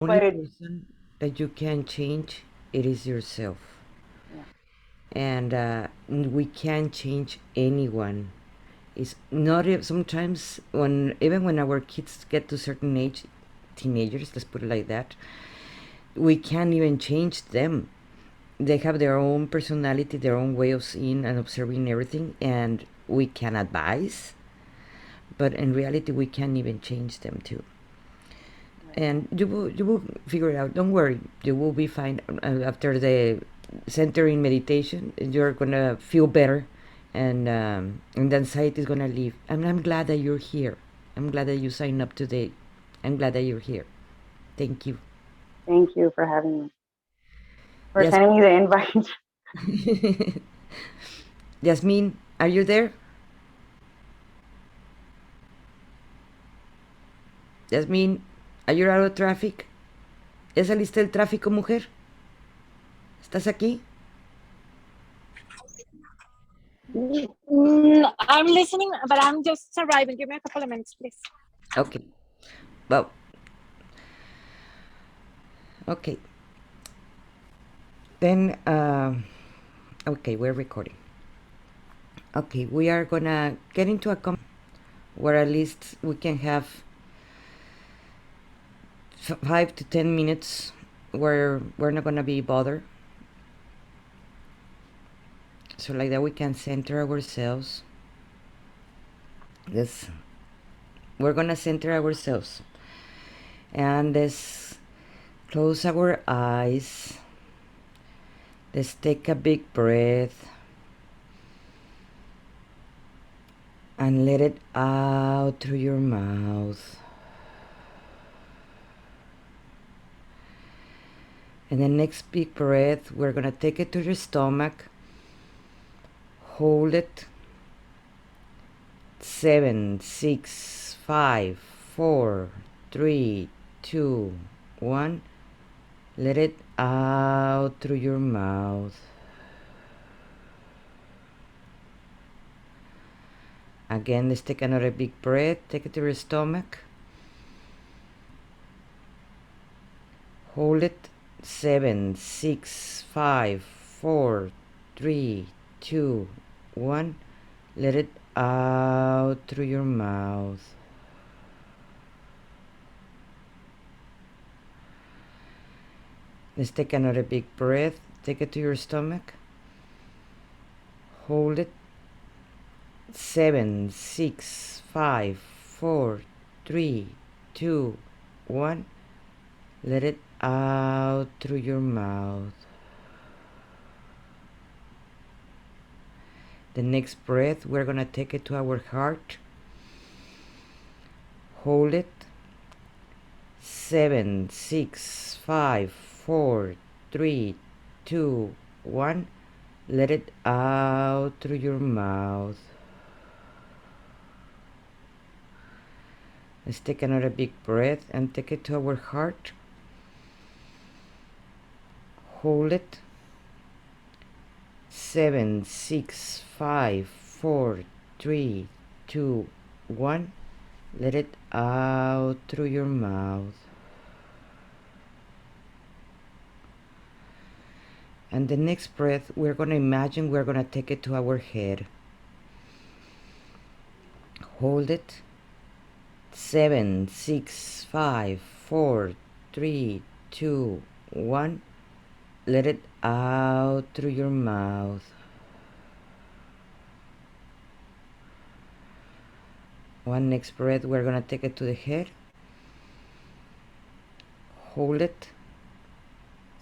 only But person that you can change, it is yourself. yeah, And we can't change anyone. It's not sometimes when even when our kids get to certain age, teenagers, let's put it like that, we can't even change them. They have their own personality, their own way of seeing and observing everything, and we can advise, but in reality, we can't even change them too. right. And you will figure it out. Don't worry, you will be fine after the centering meditation. You're gonna feel better, and the anxiety is gonna leave. And I'm glad that you're here. I'm glad that you signed up today. I'm glad that you're here. Thank you. Thank you for having me, for Yes. sending me the invite. Yasmin, are you there? Yasmin, are you out of traffic? ¿Ya saliste del tráfico, mujer? ¿Estás aquí? I'm listening, but I'm just arriving. Give me a couple of minutes, please. Okay. Well, okay. Then, okay, we're recording. Okay, we are gonna get into a where at least we can have 5 to 10 minutes where we're not gonna be bothered. So like that we can center ourselves. This we're gonna center ourselves and let's close our eyes. Let's take a big breath and let it out through your mouth. And the next big breath, we're gonna take it to your stomach, hold it. 7, 6, 5, 4, 3, 2, 1. Let it out through your mouth. Again, let's take another big breath. Take it to your stomach. Hold it. 7, 6, 5, 4, 3, 2, 1. Let it out through your mouth. Let's take another big breath. Take it to your stomach. Hold it. 7, 6, 5, 4, 3, 2, 1. Let it out through your mouth. The next breath, we're gonna take it to our heart. Hold it. 7, 6, 5, 4, 3, 2, 1. Let it out through your mouth. Let's take another big breath and take it to our heart. Hold it. 7, 6, 5, 4, 3, 2, 1. Let it out through your mouth. And the next breath, we're going to imagine we're going to take it to our head. Hold it. 7, 6, 5, 4, 3, 2, 1. Let it out through your mouth. One next breath, we're going to take it to the head. Hold it.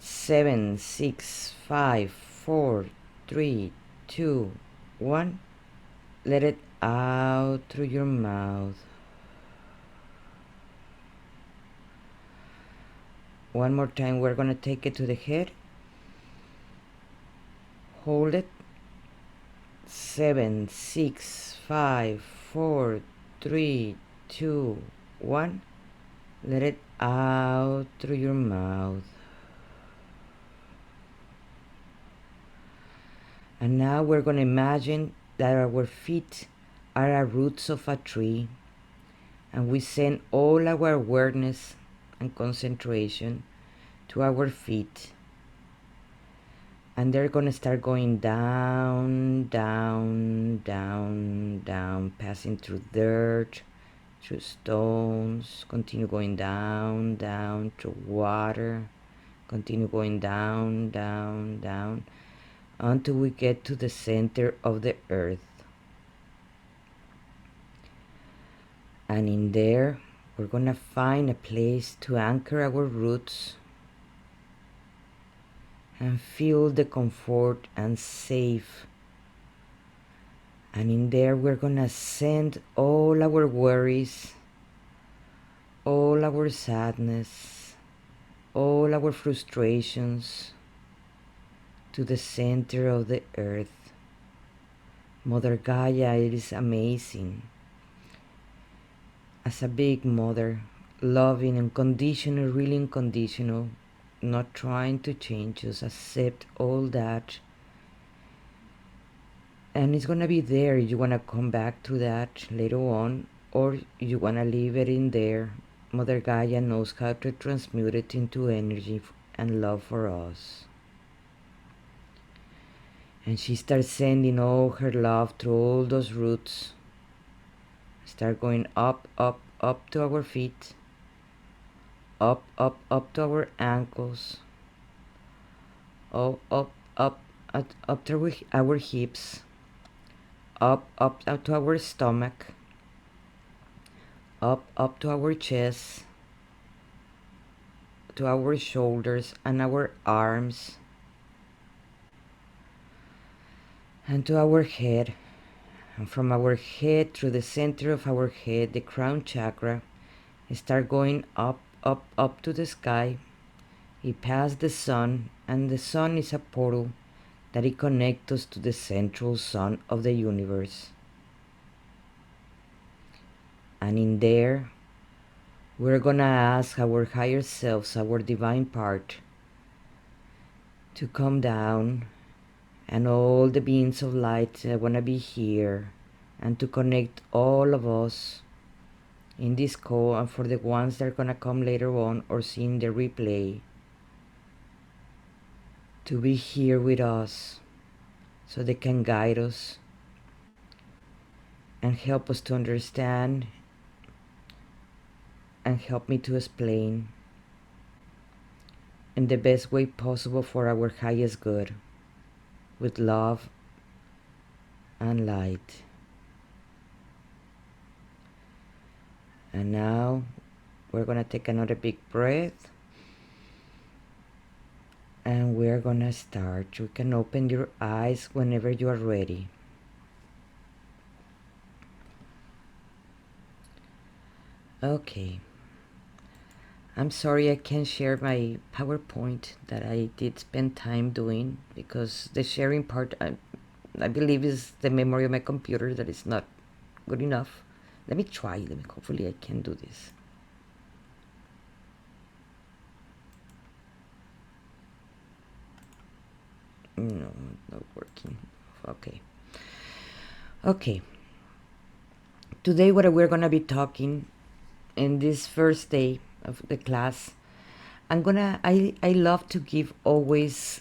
7, 6, 5, 4, 3, 2, 1. Let it out through your mouth. One more time, we're going to take it to the head. Hold it. 7, 6, 5, 4, 3, 2, 1. Let it out through your mouth. And now we're going to imagine that our feet are the roots of a tree, and we send all our awareness and concentration to our feet. And they're gonna start going down, down, down, down, passing through dirt, through stones, continue going down, down, through water, continue going down, down, down, until we get to the center of the earth. And in there, we're gonna find a place to anchor our roots and feel the comfort and safe. And in there, we're gonna send all our worries, all our sadness, all our frustrations to the center of the earth. Mother Gaia, it is amazing. As a big mother, loving, unconditional, really unconditional, not trying to change us, accept all that. And it's gonna be there. You wanna come back to that later on, or you wanna leave it in there. Mother Gaia knows how to transmute it into energy and love for us. And she starts sending all her love through all those roots. Start going up, up, up to our feet. Up, up, up to our ankles. Oh, up, up to our hips. Up, up to our stomach. Up to our chest. To our shoulders and our arms. And to our head. And from our head through the center of our head, the crown chakra, start going up, up, up to the sky. It passed the sun, and the sun is a portal that it connects us to the central sun of the universe. And in there, we're gonna ask our higher selves, our divine part, to come down, and all the beings of light wanna be here, and to connect all of us in this call, and for the ones that are gonna come later on or seeing the replay, to be here with us so they can guide us and help us to understand and help me to explain in the best way possible for our highest good, with love and light. And now we're gonna take another big breath, and we're gonna start. You can open your eyes whenever you are ready. Okay. I'm sorry I can't share my PowerPoint that I did spend time doing, because the sharing part, I believe, is the memory of my computer that is not good enough. Let me try. Hopefully I can do this. No, not working. Okay. Today what we're gonna be talking in this first day of the class, I love to give always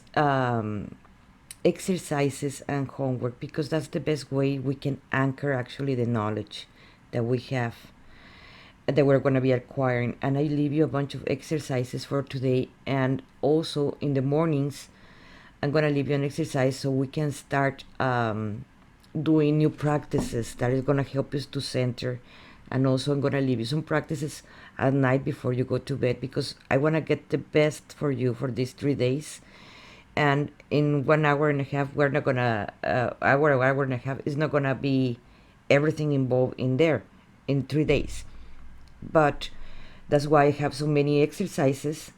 exercises and homework, because that's the best way we can anchor actually the knowledge that we have, that we're going to be acquiring. And I leave you a bunch of exercises for today, and also in the mornings I'm going to leave you an exercise so we can start doing new practices that is going to help us to center. And also I'm going to leave you some practices at night before you go to bed, because I want to get the best for you for these 3 days. And in 1 hour and a half, we're not going to, hour and a half is not going to be everything involved in there in 3 days. But that's why I have so many exercises,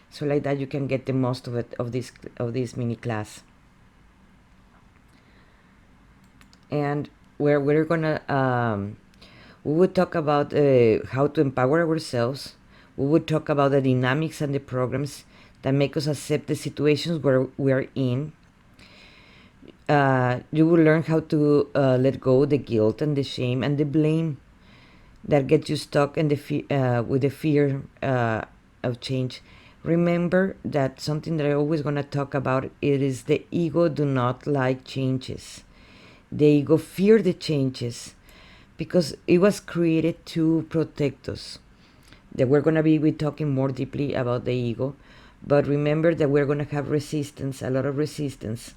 so like that you can get the most of it, of this mini class. And we're gonna we would talk about how to empower ourselves. We would talk about the dynamics and the programs that make us accept the situations where we are in. You will learn how to let go the guilt and the shame and the blame that gets you stuck in with the fear of change, remember that something that I always going to talk about, it is the ego do not like changes. The ego fear the changes because it was created to protect us. That we're going to be talking more deeply about the ego, but remember that we're going to have resistance, a lot of resistance,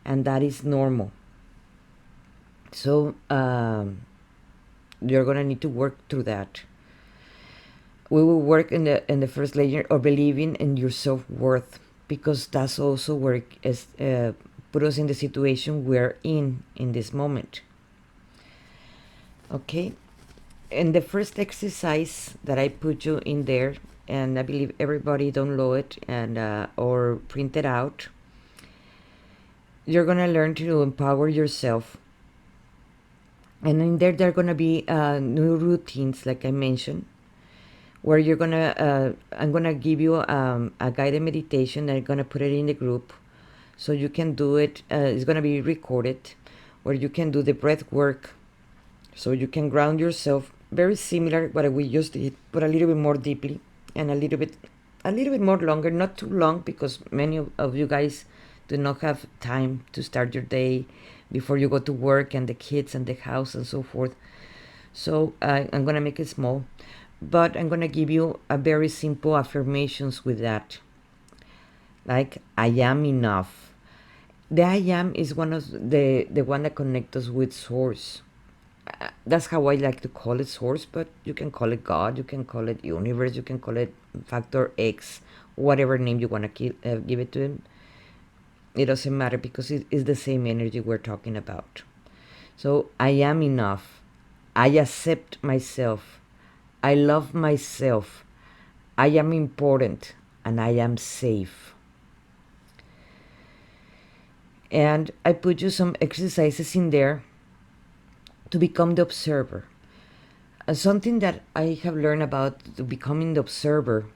and that is normal. So you're going to need to work through that. We will work in the first layer of believing in your self-worth, because that's also where it put us in the situation we're in this moment. Okay, and the first exercise that I put you in there, and I believe everybody download it and or print it out. You're gonna learn to empower yourself, and in there are gonna be new routines, like I mentioned, where you're gonna I'm gonna give you a guided meditation. I'm gonna put it in the group, so you can do it. It's gonna be recorded, where you can do the breath work, so you can ground yourself. Very similar what we just did, but a little bit more deeply and a little bit more longer. Not too long, because many of you guys do not have time to start your day before you go to work and the kids and the house and so forth. So I'm gonna make it small, but I'm gonna give you a very simple affirmations with that, like I am enough. The I am is one of the one that connects us with source. That's how I like to call it, source, but you can call it God, you can call it universe, you can call it factor X, whatever name you want to give it to him. It doesn't matter, because it is the same energy we're talking about. So I am enough. I accept myself. I love myself. I am important, and I am safe. And I put you some exercises in there to become the observer. Something that I have learned about becoming the observer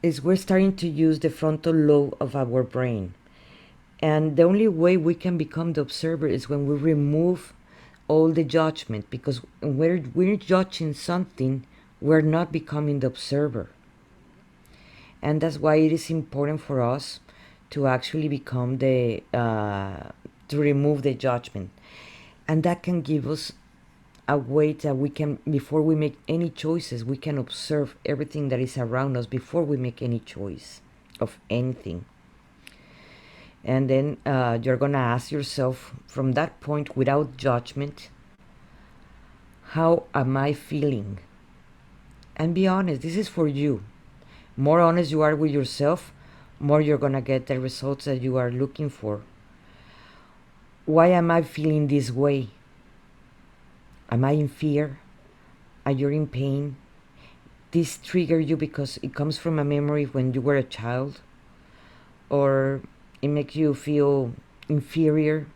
is we're starting to use the frontal lobe of our brain. And the only way we can become the observer is when we remove all the judgment, because when we're judging something, we're not becoming the observer. And that's why it is important for us to actually become the, to remove the judgment. And that can give us a way that we can, before we make any choices, we can observe everything that is around us before we make any choice of anything. And then you're gonna ask yourself from that point, without judgment, how am I feeling? And be honest. This is for you. More honest you are with yourself, more you're gonna get the results that you are looking for. Why am I feeling this way? Am I in fear? Are you in pain? This triggers you because it comes from a memory when you were a child, or it makes you feel inferior,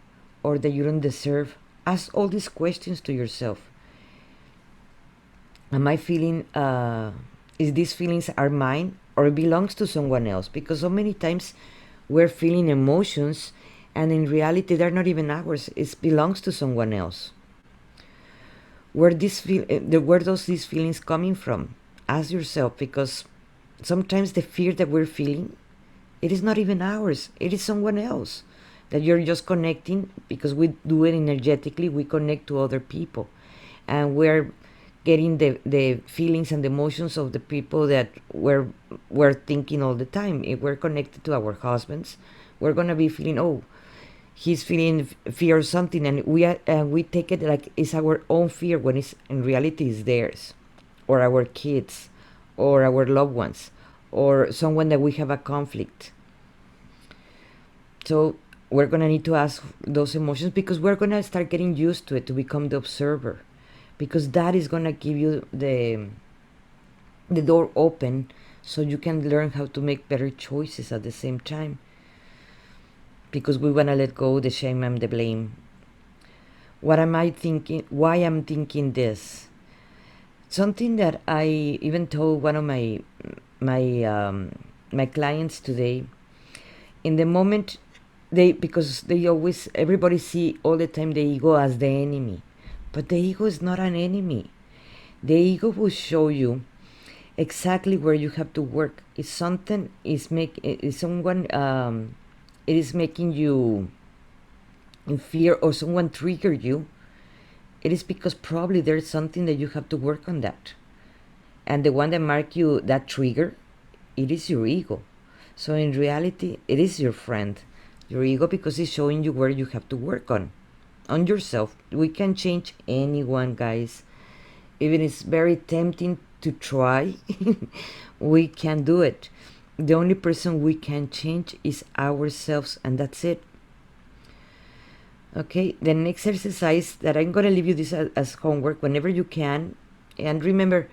or that you don't deserve. Ask all these questions to yourself. Am I feeling, is these feelings are mine, or it belongs to someone else? Because so many times we're feeling emotions, and in reality they're not even ours. It belongs to someone else. Where these feelings coming from? Ask yourself, because sometimes the fear that we're feeling, it is not even ours. It is someone else that you're just connecting, because we do it energetically. We connect to other people, and we're getting the feelings and the emotions of the people that we're thinking all the time. If we're connected to our husbands, we're gonna be feeling, oh, he's feeling fear or something, and we take it like it's our own fear, when it's in reality is theirs, or our kids, or our loved ones, or someone that we have a conflict. So we're gonna need to ask those emotions, because we're gonna start getting used to it, to become the observer, because that is gonna give you the door open, so you can learn how to make better choices at the same time, because we want to let go the shame and the blame. What am I thinking? Why I'm thinking this? Something that I even told one of my clients today. In the moment, because they always, everybody see all the time the ego as the enemy, but the ego is not an enemy. The ego will show you exactly where you have to work. If something is someone it is making you in fear, or someone trigger you, it is because probably there's something that you have to work on that. And the one that mark you that trigger, it is your ego. So in reality, it is your friend, your ego, because it's showing you where you have to work on yourself. We can change anyone, guys. Even it's very tempting to try, we can do it. The only person we can change is ourselves, and that's it. Okay, the next exercise that I'm going to leave you this as homework whenever you can. And remember,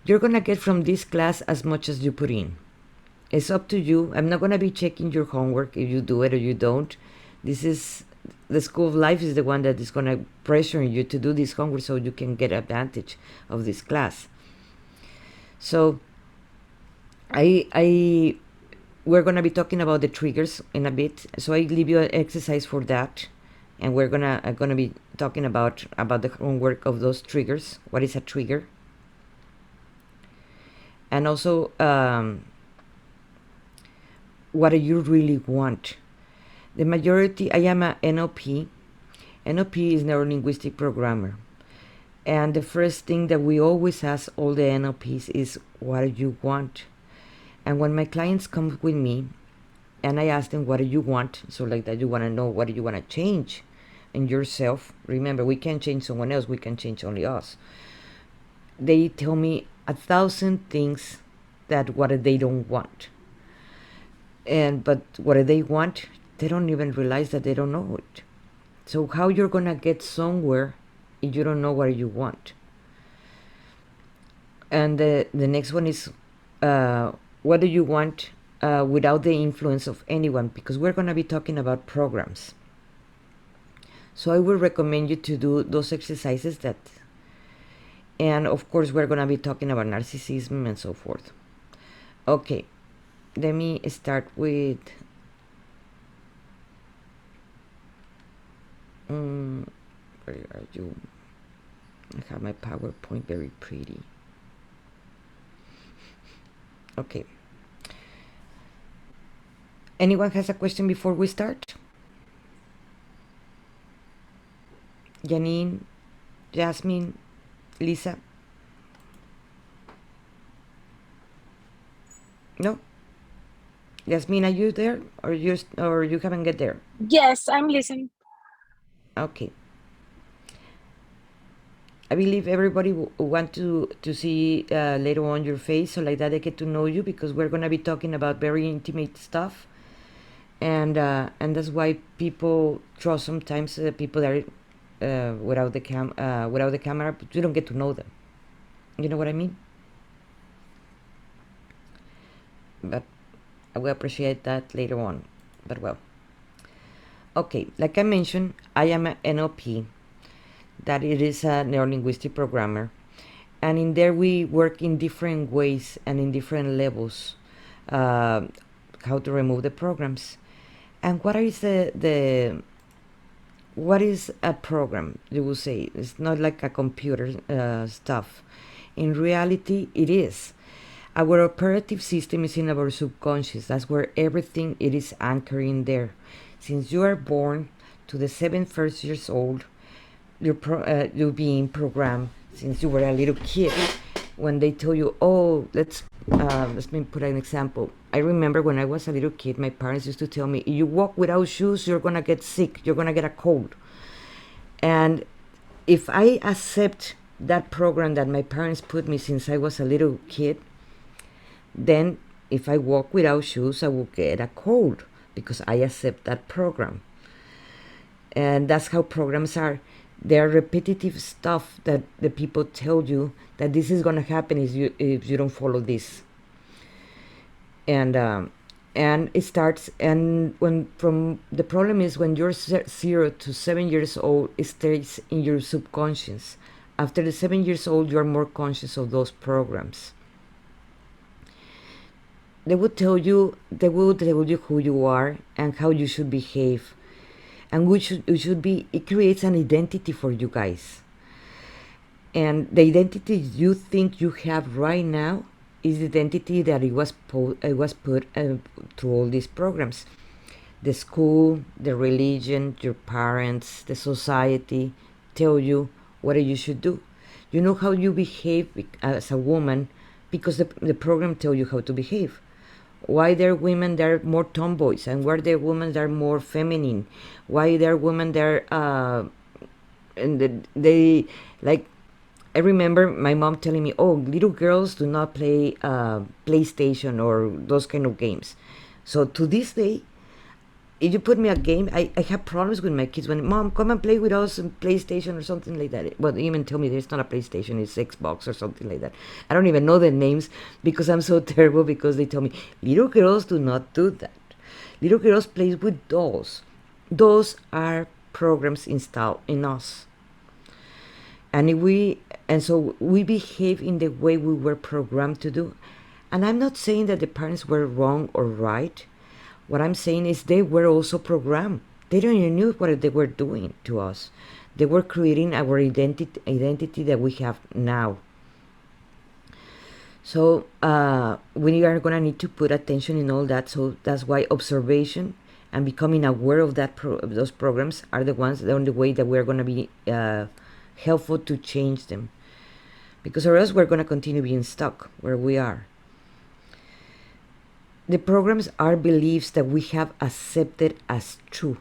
you're going to get from this class as much as you put in. It's up to you. I'm not going to be checking your homework if you do it or you don't. This is the school of life is the one that is going to pressure you to do this homework so you can get advantage of this class. So we're going to be talking about the triggers in a bit. So I leave you an exercise for that. And we're gonna be talking about the homework of those triggers. What is a trigger? And also, what do you really want? The majority, I am a N.L.P. N.L.P is Neuro-Linguistic programmer. And the first thing that we always ask all the N.L.Ps is, what do you want? And when my clients come with me, and I ask them, what do you want? So like that, you want to know, what do you want to change in yourself? Remember, we can't change someone else, we can change only us. They tell me 1,000 things that what they don't want. But what do they want? They don't even realize that they don't know it. So how you're gonna get somewhere if you don't know what you want? And the next one is, what do you want without the influence of anyone? Because we're gonna be talking about programs. So I would recommend you to do those exercises and of course we're going to be talking about narcissism and so forth. Okay, let me start with where are you? I have my PowerPoint very pretty. Okay. Anyone has a question before we start? Janine, Jasmine, Lisa? No? Jasmine, are you there, or you haven't get there? Yes, I'm listening. Okay. I believe everybody want to see later on your face, so like that they get to know you, because we're gonna be talking about very intimate stuff, and that's why people trust sometimes people that are without the camera, but you don't get to know them. You know what I mean? But I will appreciate that later on. But well, okay. Like I mentioned, I am an N.L.P. That it is a neuro-linguistic programmer, and in there we work in different ways and in different levels, how to remove the programs. And what is what is a program? You will say it's not like a computer stuff. In reality, it is. Our operative system is in our subconscious. That's where everything it is anchoring there. Since you are born to the 1 years old, you're being programmed since you were a little kid. When they tell you, oh, let me put an example. I remember when I was a little kid, my parents used to tell me, if you walk without shoes, you're gonna get sick, you're gonna get a cold. And if I accept that program that my parents put me since I was a little kid, then if I walk without shoes, I will get a cold, because I accept that program. And that's how programs are. They're repetitive stuff that the people tell you that this is going to happen if you don't follow this. And it starts, and the problem is when you're 0 to 7 years old, it stays in your subconscious. After the 7 years old, you're more conscious of those programs. They will tell you who you are and how you should behave. And it creates an identity for you guys. And the identity you think you have right now is the identity that it was put through all these programs. The school, the religion, your parents, the society tell you what you should do. You know how you behave as a woman because the program tell you how to behave. Why there are women that are more tomboys, and why there are women that are more feminine? Why there are women that are and they like. I remember my mom telling me, "Oh, little girls do not play PlayStation or those kind of games." So to this day, if you put me a game, I have problems with my kids when, Mom, come and play with us on PlayStation or something like that. Well, they even tell me there's not a PlayStation, it's Xbox or something like that. I don't even know the names because I'm so terrible, because they tell me, little girls do not do that. Little girls play with dolls. Those are programs installed in us. And so we behave in the way we were programmed to do. And I'm not saying that the parents were wrong or right. What I'm saying is they were also programmed. They don't even know what they were doing to us. They were creating our identity that we have now. So we are going to need to put attention in all that. So that's why observation and becoming aware of those programs are the only way that we're going to be helpful to change them. Because or else we're going to continue being stuck where we are. The programs are beliefs that we have accepted as true.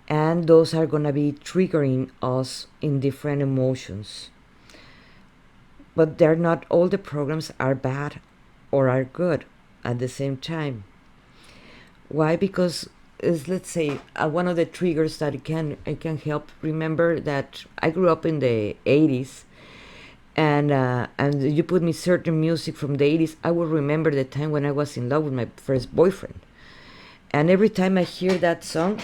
And those are going to be triggering us in different emotions. But they're not all the programs are bad or are good at the same time. Why? Because let's say one of the triggers that it can help. Remember that I grew up in the 80s, and you put me certain music from the 80s, I will remember the time when I was in love with my first boyfriend. And every time I hear that song,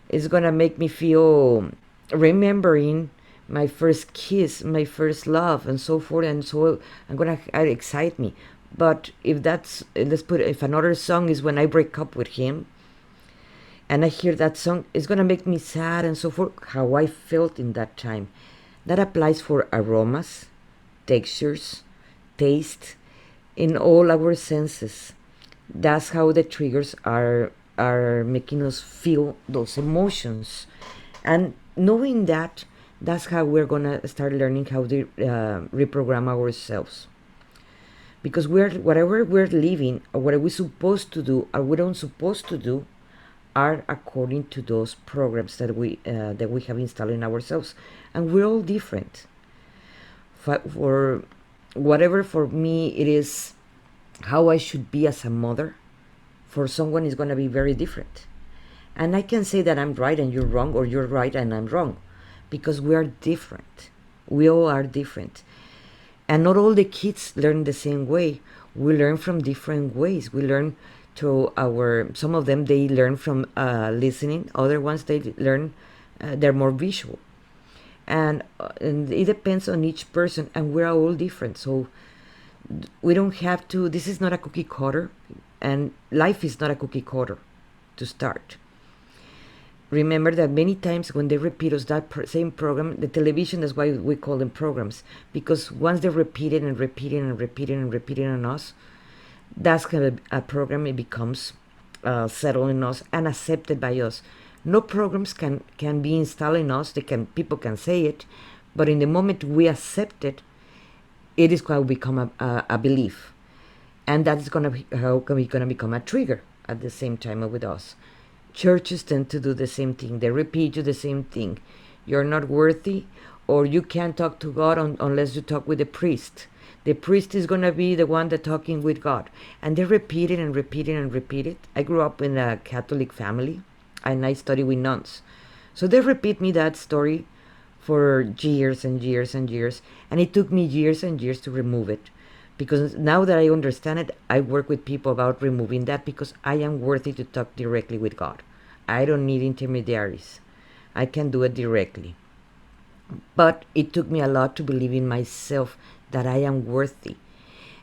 it's gonna make me feel remembering my first kiss, my first love, and so forth. And so it excite me. But if if another song is when I break up with him, and I hear that song, it's gonna make me sad and so forth. How I felt in that time. That applies for aromas, textures, taste, in all our senses. That's how the triggers are making us feel those emotions. And knowing that, that's how we're gonna start learning how to reprogram ourselves. Because whatever we're living, or what are we supposed to do, or we don't supposed to do, are according to those programs that we have installed in ourselves. And we're all different. For whatever, for me it is how I should be as a mother, for someone is going to be very different. And I can say that I'm right and you're wrong, or you're right and I'm wrong, because we are different. We all are different. And not all the kids learn the same way. We learn from different ways. We learn through some of them, they learn from listening. Other ones, they learn, they're more visual. And it depends on each person, and we're all different. So we don't have to, this is not a cookie cutter, and life is not a cookie cutter to start. Remember that many times when they repeat us that same program, the television, that's why we call them programs, because once they repeat it and repeat it and repeat it and repeat it on us, that's kind of a program. It becomes settled in us and accepted by us. No programs can be installed in us. People can say it, but in the moment we accept it, it is going to become a belief, and that is going to become a trigger at the same time with us. Churches tend to do the same thing. They repeat you the same thing. You're not worthy, or you can't talk to God unless you talk with the priest. The priest is going to be the one that's talking with God. And they repeat it and repeat it and repeat it. I grew up in a Catholic family, and I studied with nuns. So they repeat me that story for years and years and years. And it took me years and years to remove it. Because now that I understand it, I work with people about removing that, because I am worthy to talk directly with God. I don't need intermediaries. I can do it directly. But it took me a lot to believe in myself that I am worthy.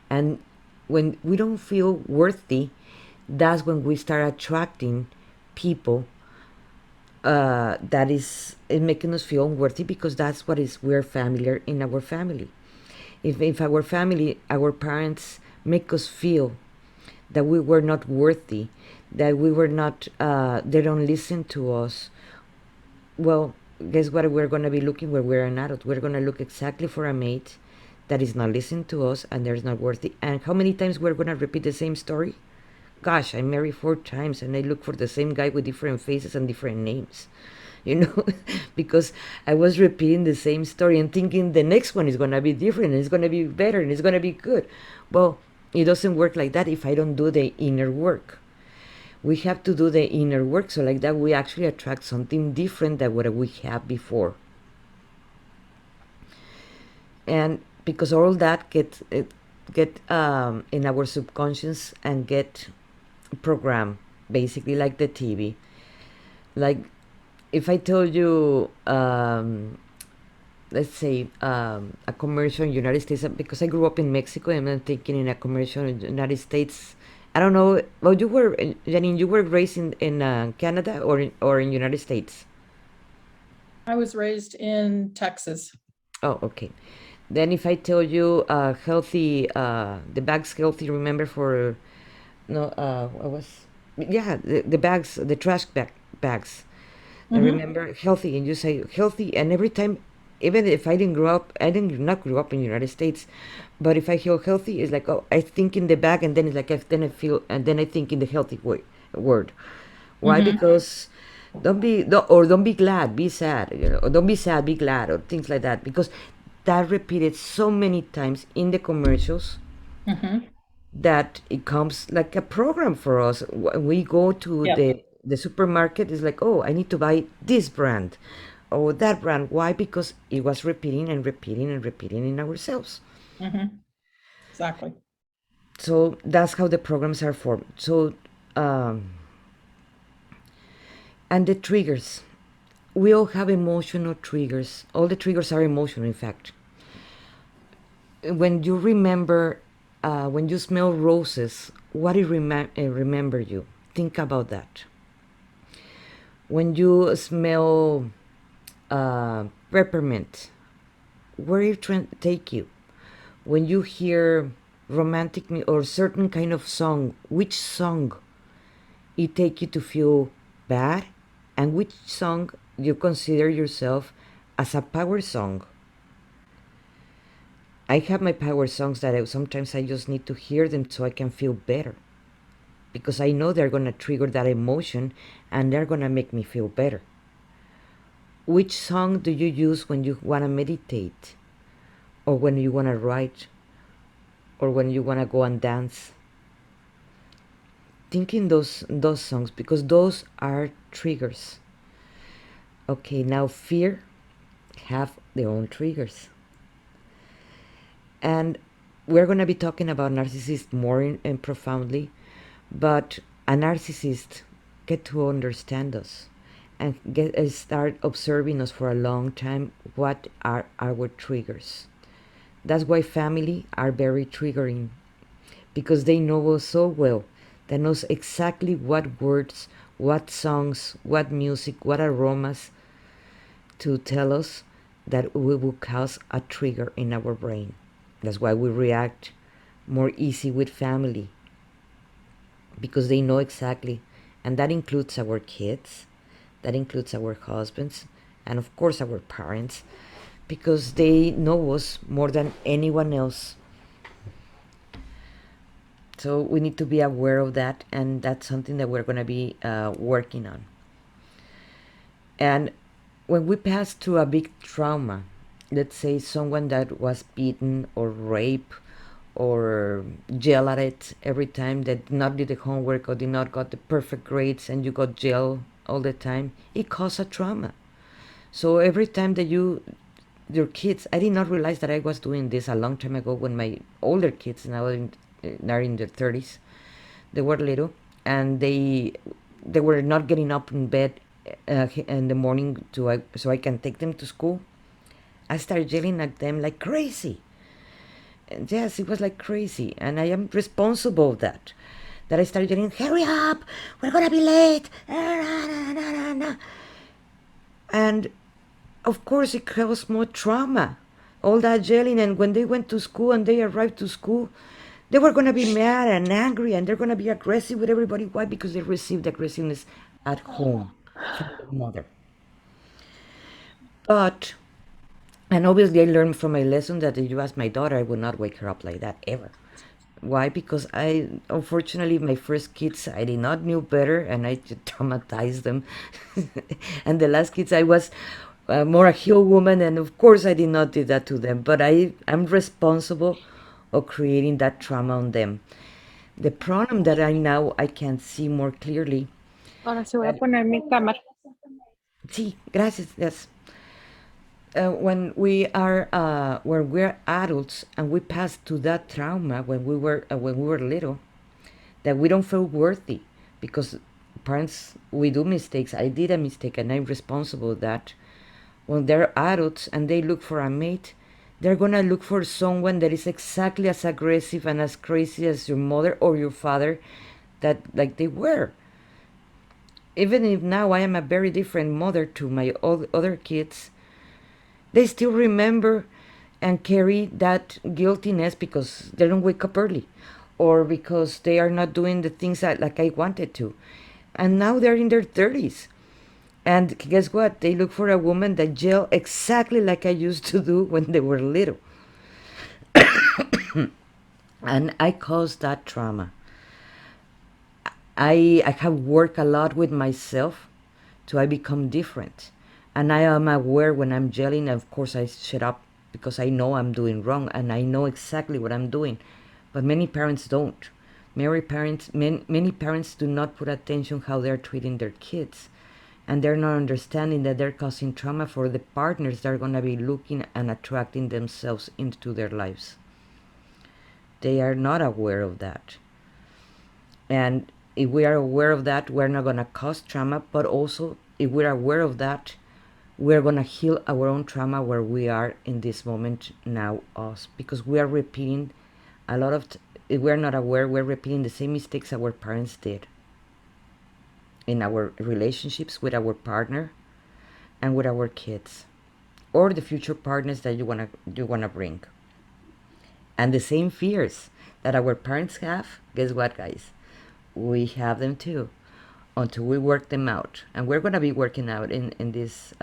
And when we don't feel worthy, that's when we start attracting people that is making us feel unworthy, because that's what we're familiar in our family. If our family, our parents make us feel that we were not worthy, that we were not, they don't listen to us, well, guess what we're going to be looking when we're an adult? We're going to look exactly for a mate that is not listening to us and there's not worthy. And how many times we're going to repeat the same story? Gosh, I married 4 times and I look for the same guy with different faces and different names. You know, because I was repeating the same story and thinking the next one is going to be different and it's going to be better and it's going to be good. Well, it doesn't work like that if I don't do the inner work. We have to do the inner work, so like that we actually attract something different than what we have before. And because all that get in our subconscious and get programmed, basically like the TV. Like if I told you, let's say, a commercial in the United States, because I grew up in Mexico, and I'm thinking in a commercial in the United States. I don't know. Well, you were, Janine, you were raised in Canada or in United States? I was raised in Texas. Oh, okay. Then if I tell you healthy, the bags healthy, remember for, no, what was, yeah, the bags, the trash bags. I remember healthy, and you say healthy, and every time, even if I didn't grow up, I didn't not grow up in the United States, but if I hear healthy, it's like, oh, I think in the bag, and then it's like, then I feel, and then I think in the healthy word. Why? Because don't be glad, be sad, or don't be sad, be glad, or things like that, because that repeated so many times in the commercials that it comes like a program for us. When we go to the supermarket, it's like, oh, I need to buy this brand or that brand. Why? Because it was repeating and repeating and repeating in ourselves. Exactly. So that's how the programs are formed. So, and the triggers. We all have emotional triggers. All the triggers are emotional, in fact. When you remember, when you smell roses, what it remember you? Think about that. When you smell peppermint, where it take you? When you hear romantic or certain kind of song, which song it take you to feel bad, and which song you consider yourself as a power song? I have my power songs that sometimes I just need to hear them so I can feel better, because I know they're going to trigger that emotion and they're going to make me feel better. Which song do you use when you want to meditate, or when you want to write, or when you want to go and dance? Thinking those songs, because those are triggers. Okay, now fear have their own triggers. And we're going to be talking about narcissists more and profoundly, but a narcissist get to understand us and start observing us for a long time. What are our triggers? That's why family are very triggering, because they know us so well. They knows exactly what words, what songs, what music, what aromas to tell us that we will cause a trigger in our brain. That's why we react more easy with family, because they know exactly. And that includes our kids, that includes our husbands, and of course our parents, because they know us more than anyone else. So we need to be aware of that, and that's something that we're going to be working on. And when we pass through a big trauma, let's say someone that was beaten or raped or yell at it every time, that did not do the homework or did not got the perfect grades, and you got jail all the time, it causes a trauma. So every time that your kids, I did not realize that I was doing this a long time ago when my older kids now are in their 30s, they were little, and they were not getting up in bed in the morning so I can take them to school. I started yelling at them like crazy. And yes, it was like crazy, and I am responsible of that. That I started yelling, "Hurry up! We're gonna be late!" And of course, it caused more trauma all that yelling, and when they went to school and they arrived to school, they were going to be mad and angry, and they're going to be aggressive with everybody. Why? Because they received aggressiveness at home from their mother. But, and obviously I learned from my lesson that if you ask my daughter, I would not wake her up like that ever. Why? Because unfortunately, my first kids, I did not knew better, and I just traumatized them. And the last kids, I was more a healed woman, and of course, I did not do that to them. But I'm responsible of creating that trauma on them. The problem that I can see more clearly. Ahora sí voy a poner mi cámara. Sí, gracias. Yes. When we're adults and we pass to that trauma when we were little, that we don't feel worthy because parents, we do mistakes. I did a mistake and I'm responsible of that. When they're adults and they look for a mate, they're gonna look for someone that is exactly as aggressive and as crazy as your mother or your father that like they were. Even if now I am a very different mother to my other kids, they still remember and carry that guiltiness because they don't wake up early or because they are not doing the things that like I wanted to. And now they're in their 30s. And guess what? They look for a woman that yell exactly like I used to do when they were little. And I caused that trauma. I have worked a lot with myself to I become different. And I am aware when I'm yelling, of course I shut up because I know I'm doing wrong and I know exactly what I'm doing. But many parents don't. Many parents do not put attention how they're treating their kids. And they're not understanding that they're causing trauma for the partners that are going to be looking and attracting themselves into their lives. They are not aware of that. And if we are aware of that, we're not going to cause trauma, but also if we're aware of that, we're going to heal our own trauma where we are in this moment now, us, because we are repeating a lot of, if we're not aware, we're repeating the same mistakes our parents did in our relationships with our partner and with our kids or the future partners that you wanna bring. And the same fears that our parents have, guess what, guys? We have them too until we work them out. And we're going to be working out in this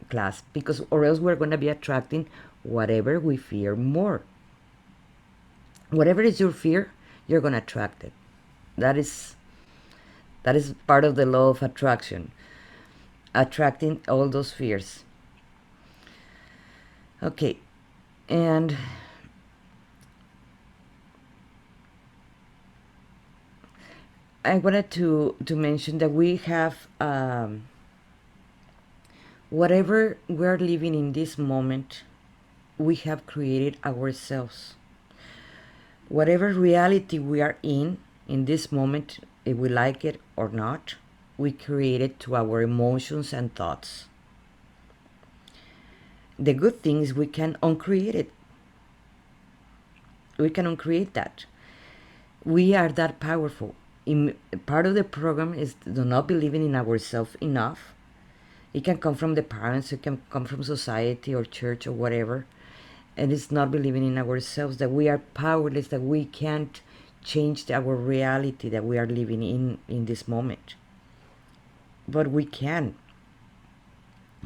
class because or else we're going to be attracting whatever we fear more. Whatever is your fear, you're going to attract it. That is part of the law of attraction. Attracting all those fears. Okay. And I wanted to mention that we have whatever we're living in this moment, we have created ourselves. Whatever reality we are in this moment, if we like it or not, we create it to our emotions and thoughts. The good thing is we can uncreate it. We can uncreate that. We are that powerful. Part of the program is do not believing in ourselves enough. It can come from the parents, it can come from society or church or whatever. And it's not believing in ourselves, that we are powerless, that we can't change our reality that we are living in this moment. But we can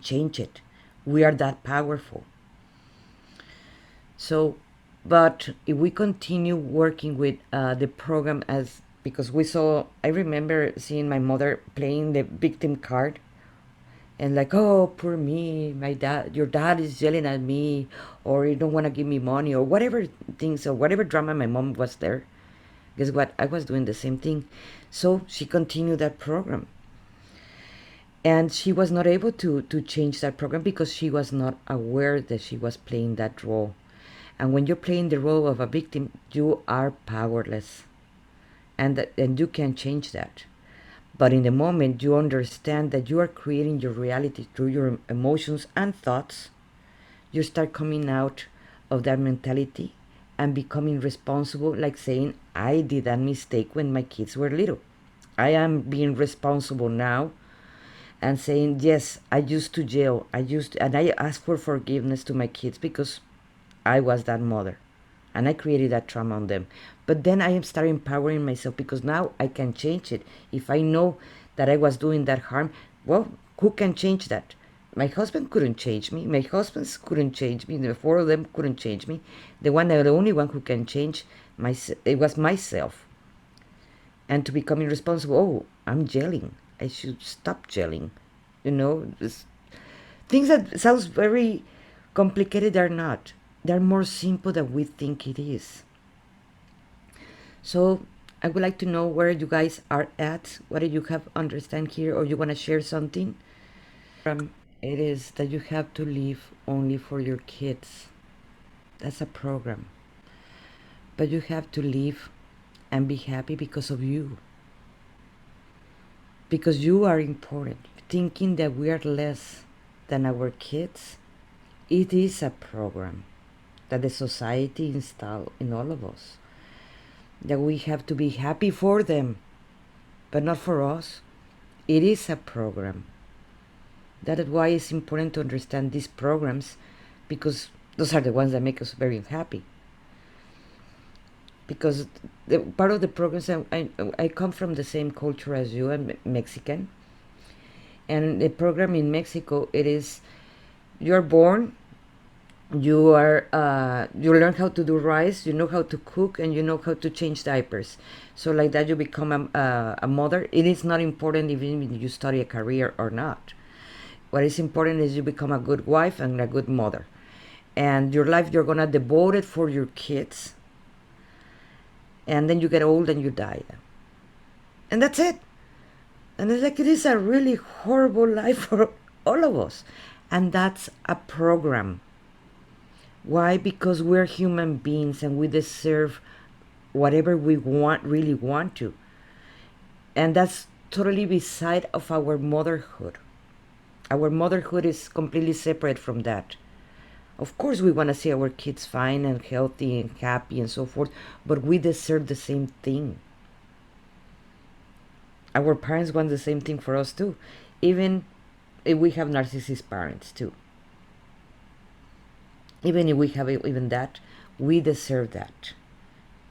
change it. We are that powerful. So, but if we continue working with the program as, because I remember seeing my mother playing the victim card and like, oh, poor me, your dad is yelling at me, or you don't want to give me money, or whatever things, or whatever drama my mom was there. Guess what? I was doing the same thing. So she continued that program. And she was not able to change that program because she was not aware that she was playing that role. And when you're playing the role of a victim, you are powerless. And you can change that. But in the moment you understand that you are creating your reality through your emotions and thoughts, you start coming out of that mentality and becoming responsible, like saying, I did that mistake when my kids were little. I am being responsible now, and saying, yes, I used to yell, and I ask for forgiveness to my kids because I was that mother and I created that trauma on them. But then I am starting empowering myself because now I can change it. If I know that I was doing that harm, well, who can change that? My husband couldn't change me. My husbands couldn't change me. The four of them couldn't change me. The only one who can change it was myself. And to becoming responsible. Oh, I'm gelling. I should stop gelling. Things that sounds very complicated are not. They're more simple than we think it is. So I would like to know where you guys are at. What do you have understand here, or you want to share something? It is that you have to live only for your kids. That's a program. But you have to live and be happy because of you. Because you are important. Thinking that we are less than our kids, it is a program that the society installed in all of us. That we have to be happy for them, but not for us. It is a program. That is why it's important to understand these programs, because those are the ones that make us very happy. Because part of the programs, I come from the same culture as you. I'm Mexican. And the program in Mexico, it is, you're born, you learn how to do rice, you know how to cook, and you know how to change diapers. So like that you become a mother. It is not important even if you study a career or not. What is important is you become a good wife and a good mother, and your life you're gonna devote it for your kids, and then you get old and you die, and that's it. And it's like, it is a really horrible life for all of us, and that's a program. Why? Because we're human beings and we deserve whatever we really want to. And that's totally beside of our motherhood. Our motherhood is completely separate from that. Of course we want to see our kids fine and healthy and happy and so forth, but we deserve the same thing. Our parents want the same thing for us too, even if we have narcissist parents too. Even if we have even that, we deserve that.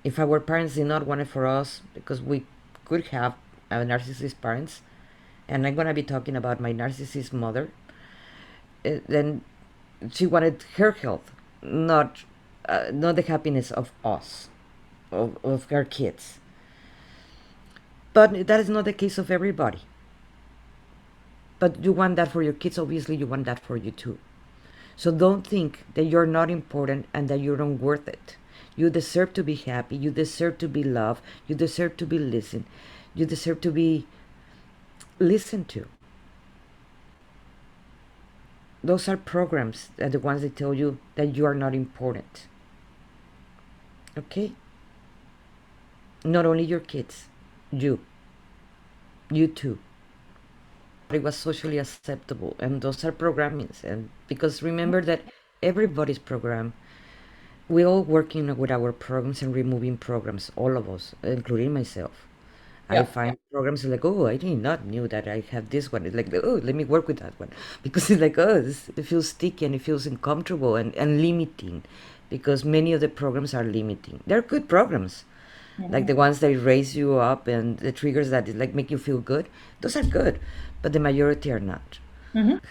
If our parents did not want it for us, because we could have narcissist parents, and I'm gonna be talking about my narcissist mother, then she wanted her health, not the happiness of us, of her kids. But that is not the case of everybody. But you want that for your kids, obviously you want that for you too. So don't think that you're not important and that you're not worth it. You deserve to be happy. You deserve to be loved. You deserve to be listened. You deserve to be listened to. Those are programs that the ones that tell you that you are not important. Okay? Not only your kids, you. You too. It was socially acceptable, and those are programmings. And because remember that everybody's program, we all working with our programs and removing programs, all of us, including myself. I Yeah. find programs like, oh, I did not knew that I have this one. It's like, oh, let me work with that one. Because it's like, oh, it feels sticky and it feels uncomfortable and limiting, because many of the programs are limiting. They're good programs, like the ones that raise you up and the triggers that like make you feel good. Those are good, but the majority are not.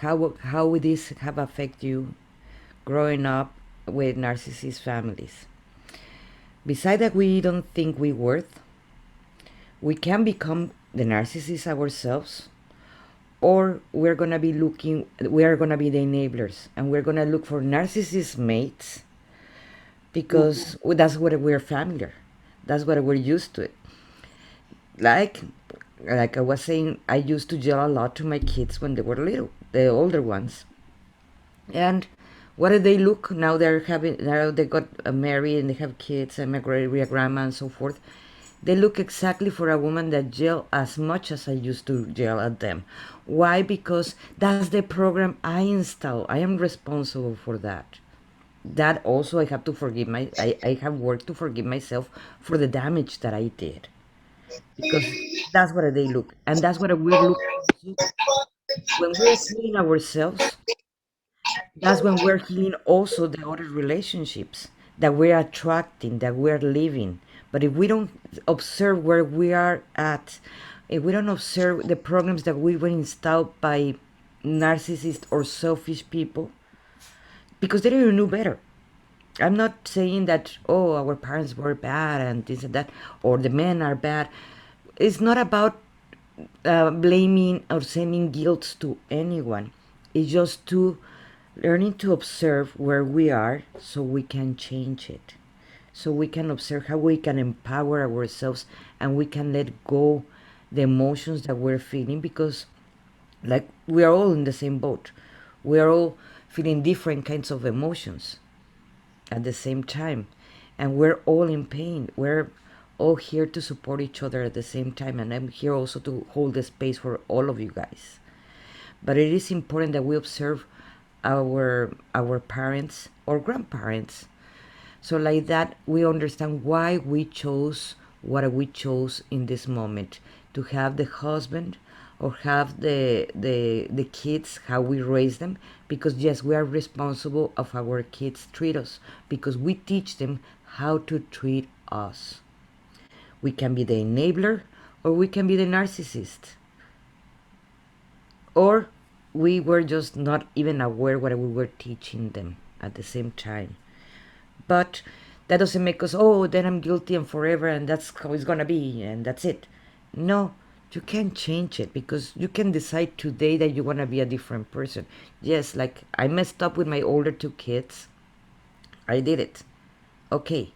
How would this have affect you growing up with narcissist families? Besides that, we don't think we worth. We can become the narcissist ourselves, or we are gonna be the enablers, and we're gonna look for narcissist mates because that's what we're familiar. That's what we're used to it. Like, like I was saying, I used to yell a lot to my kids when they were little, the older ones, and what do they look now? Now they got married and they have kids and my great grandma and so forth. They look exactly for a woman that yell as much as I used to yell at them. Why? Because that's the program I install. I am responsible for that. That also I have to forgive I have worked to forgive myself for the damage that I did. Because that's what they look. And that's what we're looking for. when we're healing ourselves, that's when we're healing also the other relationships that we're attracting, that we're living. But if we don't observe where we are at, if we don't observe the programs that we were installed by narcissist or selfish people, because they don't know better. I'm not saying that, oh, our parents were bad and this and that, or the men are bad. It's not about blaming or sending guilt to anyone. It's just to learning to observe where we are so we can change it. So we can observe how we can empower ourselves and we can let go the emotions that we're feeling, because like we are all in the same boat. We are all feeling different kinds of emotions at the same time, and we're all in pain. We're all here to support each other at the same time, and I'm here also to hold the space for all of you guys. But it is important that we observe our parents or grandparents, so like that we understand why we chose what we chose in this moment, to have the husband or have the kids, how we raise them, because yes, we are responsible of our kids treat us, because we teach them how to treat us. We can be the enabler or we can be the narcissist, or we were just not even aware what we were teaching them at the same time. But that doesn't make us, oh, then I'm guilty and forever and that's how it's gonna be and that's it. No, you can change it, because you can decide today that you want to be a different person. Yes, like I messed up with my older two kids. I did it. Okay.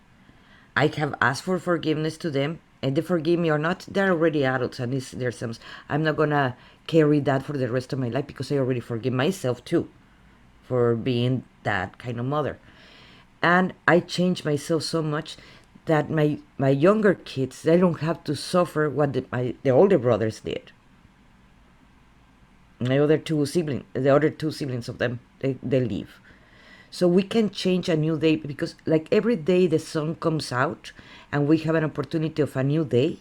I have asked for forgiveness to them, and they forgive me or not, they're already adults and it's their sons. I'm not gonna carry that for the rest of my life, because I already forgive myself too for being that kind of mother. And I changed myself so much that my younger kids, they don't have to suffer what the older brothers did. The other two siblings of them, they leave. So we can change a new day, because like every day the sun comes out and we have an opportunity of a new day,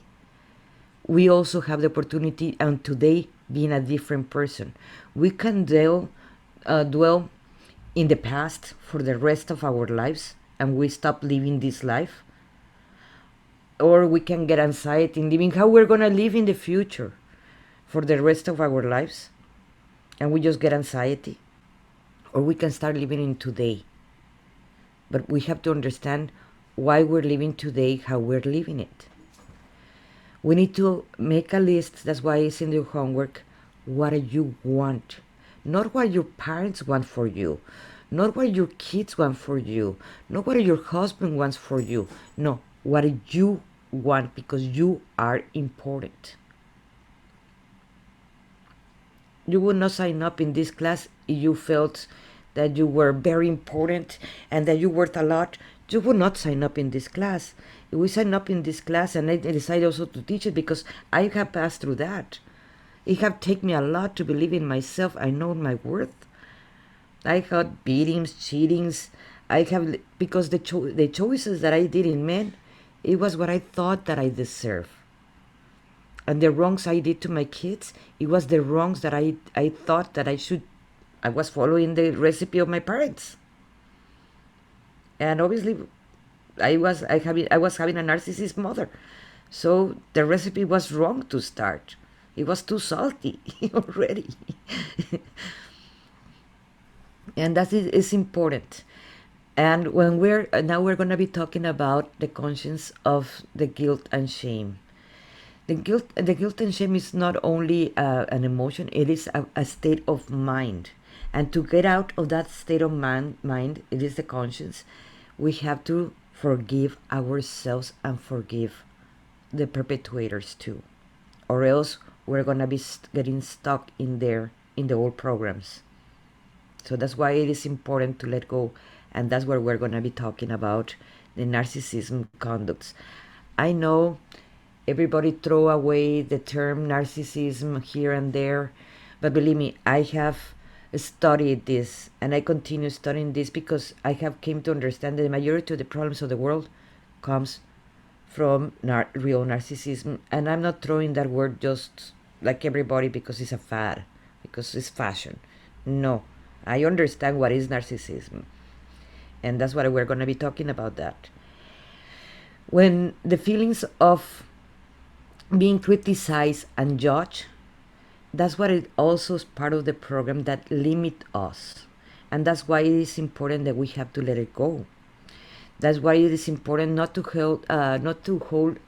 we also have the opportunity and today being a different person. We can dwell in the past for the rest of our lives and we stop living this life, or we can get anxiety in living how we're going to live in the future for the rest of our lives and we just get anxiety, or we can start living in today. But we have to understand why we're living today, how we're living it. We need to make a list. That's why it's in your homework. What do you want? Not what your parents want for you, not what your kids want for you, not what your husband wants for you. No, what do you want, because you are important. You would not sign up in this class if you felt that you were very important and that you worth a lot. You would not sign up in this class. If we sign up in this class, and I decided also to teach it because I have passed through that. It have taken me a lot to believe in myself. I know my worth. I had beatings, cheatings. I have, because the choices that I did in men, it was what I thought that I deserved. And the wrongs I did to my kids, it was the wrongs that I thought that I was following the recipe of my parents. And obviously I was having a narcissist mother. So the recipe was wrong to start. It was too salty already. And that is important. And when we're going to be talking about the conscience of the guilt and shame. The guilt and shame is not only an emotion; it is a state of mind. And to get out of that state of mind, it is the conscience. We have to forgive ourselves and forgive the perpetrators too, or else we're gonna be getting stuck in there in the old programs. So that's why it is important to let go, and that's where we're gonna be talking about the narcissism conducts. I know everybody throw away the term narcissism here and there, but believe me, I have studied this and I continue studying this because I have came to understand that the majority of the problems of the world comes from real narcissism. And I'm not throwing that word just like everybody because it's a fad. because it's fashion. No, I understand what is narcissism, and that's what we're going to be talking about. That when the feelings of being criticized and judged, that's what it also is part of the program that limit us, and that's why it is important that we have to let it go. That's why it is important not to hold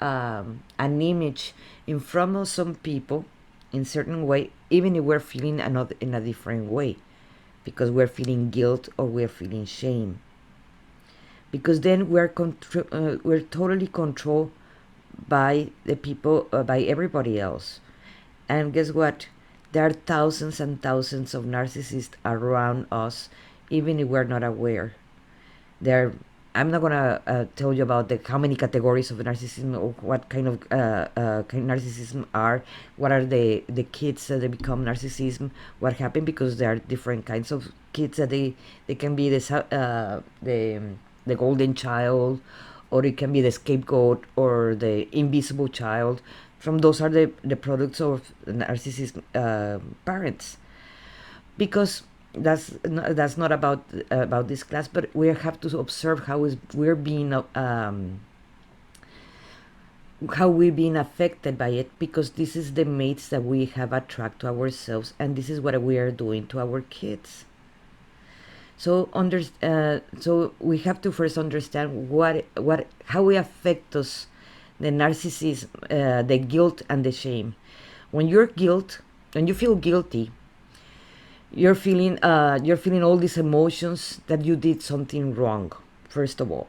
an image in front of some people in certain way, even if we're feeling another in a different way, because we're feeling guilt or we're feeling shame. Because then we're totally controlled by the people, by everybody else. And guess what? There are thousands and thousands of narcissists around us, even if we're not aware. There, I'm not gonna tell you about how many categories of narcissism or what kind of narcissism are. What are the kids that they become narcissism? What happened? Because there are different kinds of kids that they can be the golden child, or it can be the scapegoat or the invisible child. From those are the products of narcissist parents, because that's not about this class, but we have to observe we're being how we're being affected by it, because this is the mates that we have attracted to ourselves, and this is what we are doing to our kids. So so we have to first understand how we affect us, the narcissism, the guilt and the shame. When you feel guilty, you're feeling all these emotions that you did something wrong, first of all,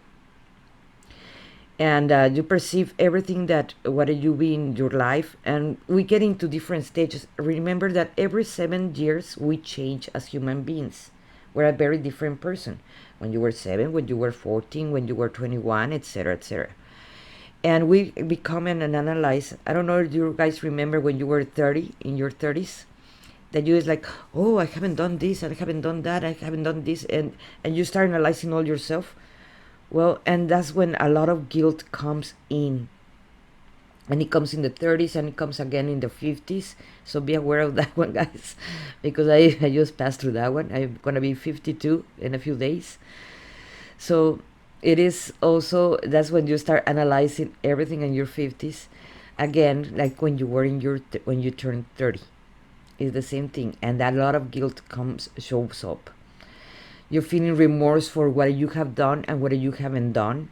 and you perceive everything that what you be in your life, and we get into different stages. Remember that every 7 years we change as human beings. We're a very different person when you were 7, when you were 14, when you were 21, etc., etc. And we become and analyze. I don't know if you guys remember when you were 30, in your 30s, that you is like, oh, I haven't done this, I haven't done that, I haven't done this, and you start analyzing all yourself. Well, and that's when a lot of guilt comes in. And it comes in the 30s and it comes again in the 50s. So be aware of that one, guys, because I just passed through that one. I'm going to be 52 in a few days. So it is also, that's when you start analyzing everything in your 50s. Again, like when you were when you turn 30. It's the same thing. And that lot of guilt shows up. You're feeling remorse for what you have done and what you haven't done.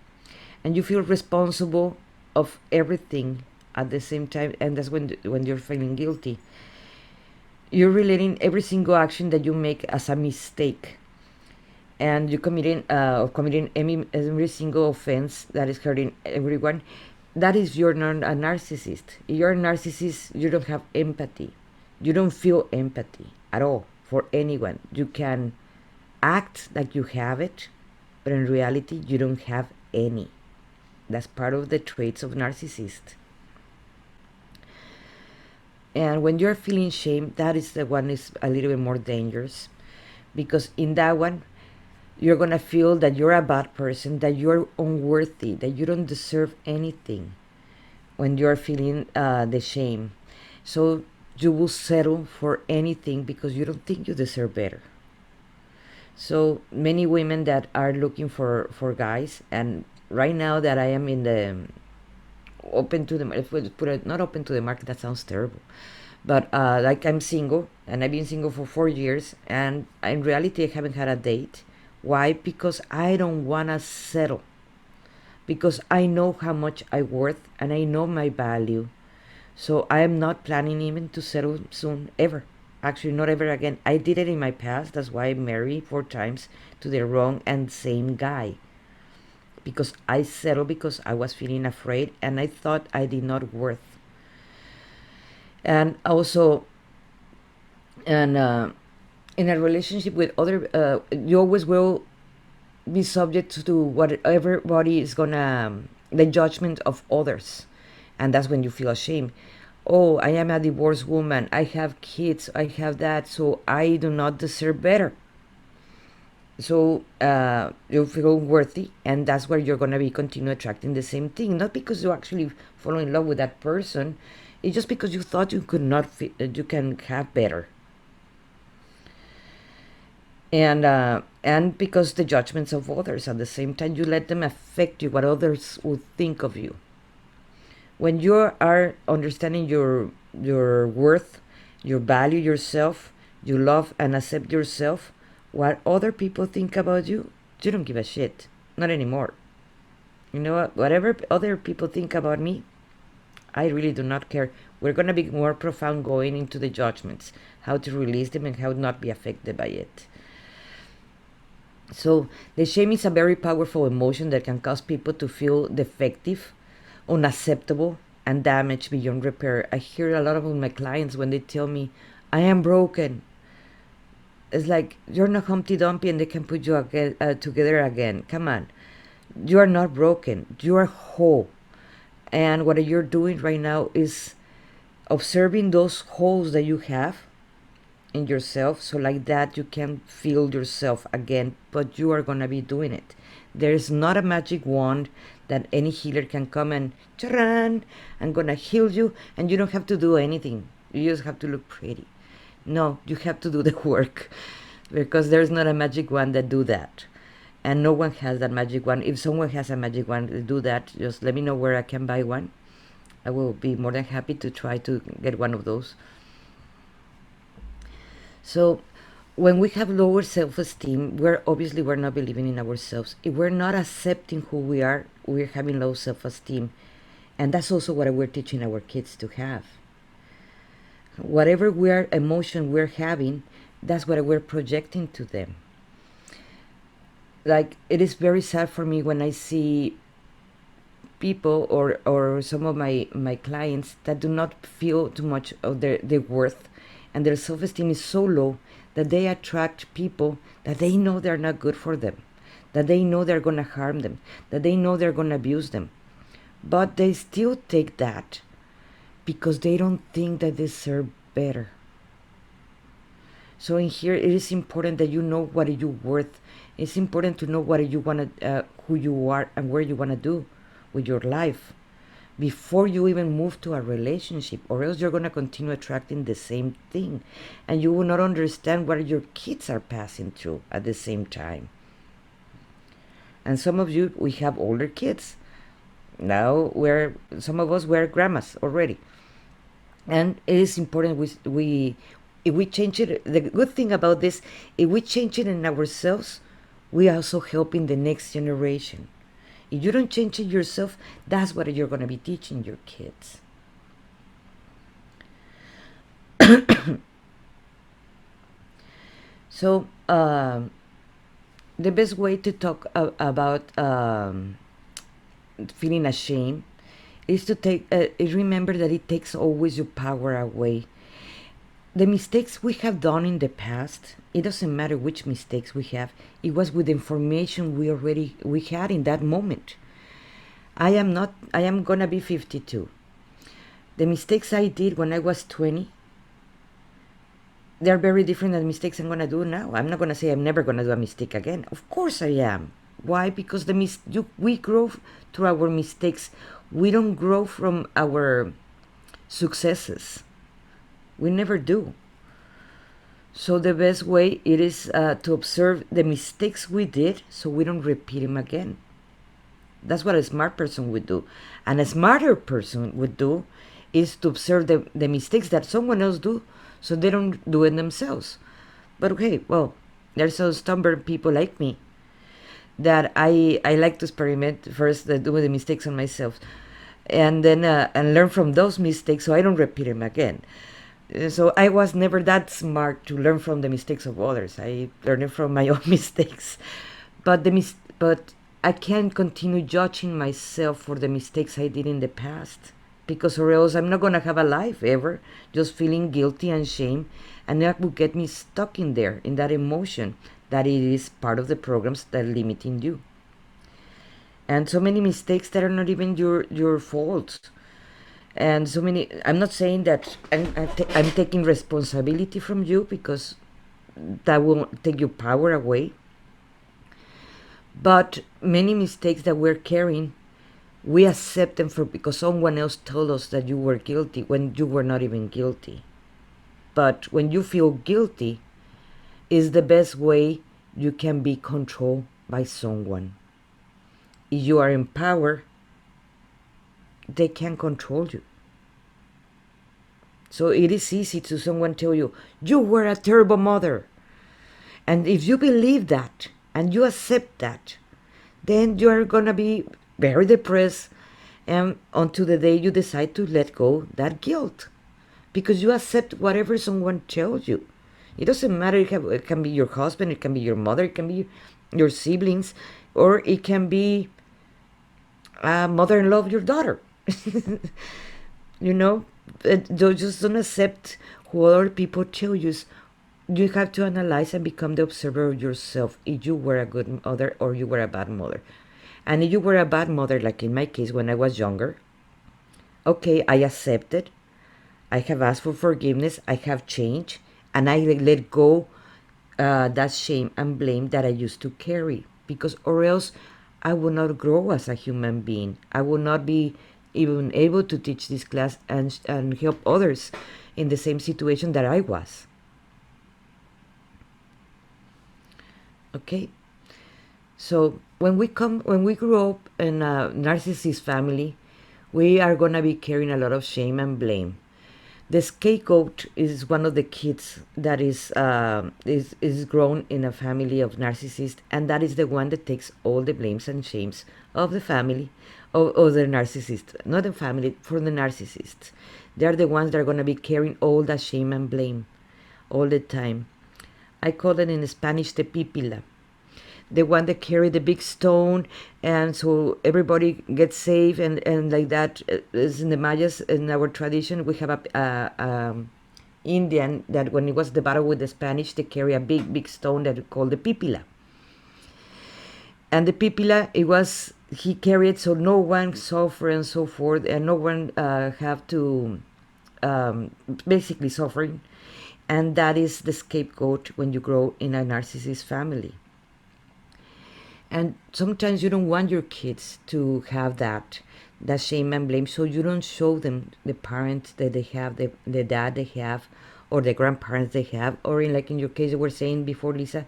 And you feel responsible of everything at the same time, and that's when you're feeling guilty. You're relating every single action that you make as a mistake, and you're committing every single offense that is hurting everyone. That is, you're not a narcissist. If you're a narcissist, you don't have empathy. You don't feel empathy at all for anyone. You can act like you have it, but in reality you don't have any. That's part of the traits of narcissist. And when you're feeling shame, that is the one is a little bit more dangerous, because in that one, you're gonna feel that you're a bad person, that you're unworthy, that you don't deserve anything. When you're feeling the shame, so you will settle for anything because you don't think you deserve better. So many women that are looking for guys, and right now that I am in the open to the, if we put it, not open to the market, that sounds terrible, but like I'm single, and I've been single for 4 years, and in reality I haven't had a date. Why? Because I don't wanna settle, because I know how much I worth and I know my value. So I am not planning even to settle soon, ever. Actually, not ever again. I did it in my past. That's why I married 4 times to the wrong and same guy. Because I settled because I was feeling afraid and I thought I did not worth. And also, and in a relationship with other, you always will be subject to what everybody is gonna, the judgment of others. And that's when you feel ashamed. Oh, I am a divorced woman, I have kids, I have that, so I do not deserve better. So you feel worthy, and that's where you're going to be continue attracting the same thing. Not because you actually fall in love with that person, it's just because you thought you could not you can have better. And because the judgments of others, at the same time you let them affect you, what others will think of you. When you are understanding your worth, your value, yourself, you love and accept yourself, what other people think about you, you don't give a shit. Not anymore. You know what? Whatever other people think about me, I really do not care. We're going to be more profound going into the judgments, how to release them and how not be affected by it. So the shame is a very powerful emotion that can cause people to feel defective, unacceptable, and damaged beyond repair. I hear a lot of my clients when they tell me, I am broken. It's like, you're not Humpty Dumpty and they can put you again, together again. Come on. You are not broken. You are whole. And what you're doing right now is observing those holes that you have in yourself, so like that you can feel yourself again, but you are going to be doing it. There is not a magic wand that any healer can come and charan, I'm going to heal you, and you don't have to do anything. You just have to look pretty. No, you have to do the work, because there's not a magic wand that do that. And no one has that magic wand. If someone has a magic wand to do that, just let me know where I can buy one. I will be more than happy to try to get one of those. So when we have lower self-esteem, we're not believing in ourselves. If we're not accepting who we are, we're having low self-esteem. And that's also what we're teaching our kids to have. Whatever emotion we're having, that's what we're projecting to them. Like, it is very sad for me when I see people or some of my clients that do not feel too much of their worth, and their self-esteem is so low that they attract people that they know they're not good for them, that they know they're going to harm them, that they know they're going to abuse them. But they still take that because they don't think that they deserve better. So in here, it is important that you know what you're worth. It's important to know what you want to, who you are, and where you want to do with your life before you even move to a relationship, or else you're going to continue attracting the same thing, and you will not understand what your kids are passing through at the same time. And some of you, we have older kids. Now some of us were grandmas already. And it is important if we change it, the good thing about this, if we change it in ourselves, we are also helping the next generation. If you don't change it yourself, that's what you're going to be teaching your kids. So the best way to talk about feeling ashamed is to remember that it takes always your power away. The mistakes we have done in the past, it doesn't matter which mistakes we have, it was with information we had in that moment. I am gonna be 52. The mistakes I did when I was 20, they're very different than the mistakes I'm gonna do now. I'm not gonna say I'm never gonna do a mistake again. Of course I am. Why? Because we grow through our mistakes. We don't grow from our successes. We never do. So the best way it is to observe the mistakes we did so we don't repeat them again. That's what a smart person would do. And a smarter person would do is to observe the mistakes that someone else do so they don't do it themselves. But okay, well, there's some stubborn people like me that I like to experiment first, do the mistakes on myself, and then and learn from those mistakes so I don't repeat them again. So I was never that smart to learn from the mistakes of others. I learned from my own mistakes. But I can't continue judging myself for the mistakes I did in the past, because or else I'm not going to have a life ever, just feeling guilty and shame, and that will get me stuck in there, in that emotion that it is part of the programs that are limiting you. And so many mistakes that are not even your faults. And so many, I'm not saying that I'm taking responsibility from you, because that will take your power away. But many mistakes that we're carrying, we accept them because someone else told us that you were guilty when you were not even guilty. But when you feel guilty, is the best way you can be controlled by someone. If you are in power, they can control you. So it is easy to someone tell you, you were a terrible mother. And if you believe that and you accept that, then you are going to be very depressed and until the day you decide to let go that guilt. Because you accept whatever someone tells you. It doesn't matter. It can be your husband, it can be your mother, it can be your siblings, or it can be a mother-in-law of your daughter. You know, just don't accept what other people tell you. You have to analyze and become the observer of yourself. If you were a good mother or you were a bad mother, and if you were a bad mother, like in my case when I was younger, okay, I accept it. I have asked for forgiveness. I have changed, and I let go that shame and blame that I used to carry, because or else I would not grow as a human being. I would not be even able to teach this class and help others in the same situation that I was. Okay, so when we grow up in a narcissist family, we are gonna be carrying a lot of shame and blame. The scapegoat is one of the kids that is grown in a family of narcissists, and that is the one that takes all the blames and shames of the family, of the narcissist, not the family, for the narcissists. They are the ones that are going to be carrying all that shame and blame all the time. I call it in Spanish the pipila, the one that carry the big stone, and so everybody gets safe, and like that is in the Mayas. In our tradition, we have a Indian that when it was the battle with the Spanish, they carry a big stone that we call the pipila. And the pipila, it was he carried so no one suffer and so forth, and no one have to basically suffering, and that is the scapegoat when you grow in a narcissist family. And sometimes you don't want your kids to have that shame and blame, so you don't show them the parents that they have, the dad they have, or the grandparents they have, or in like in your case you were saying before, Lisa.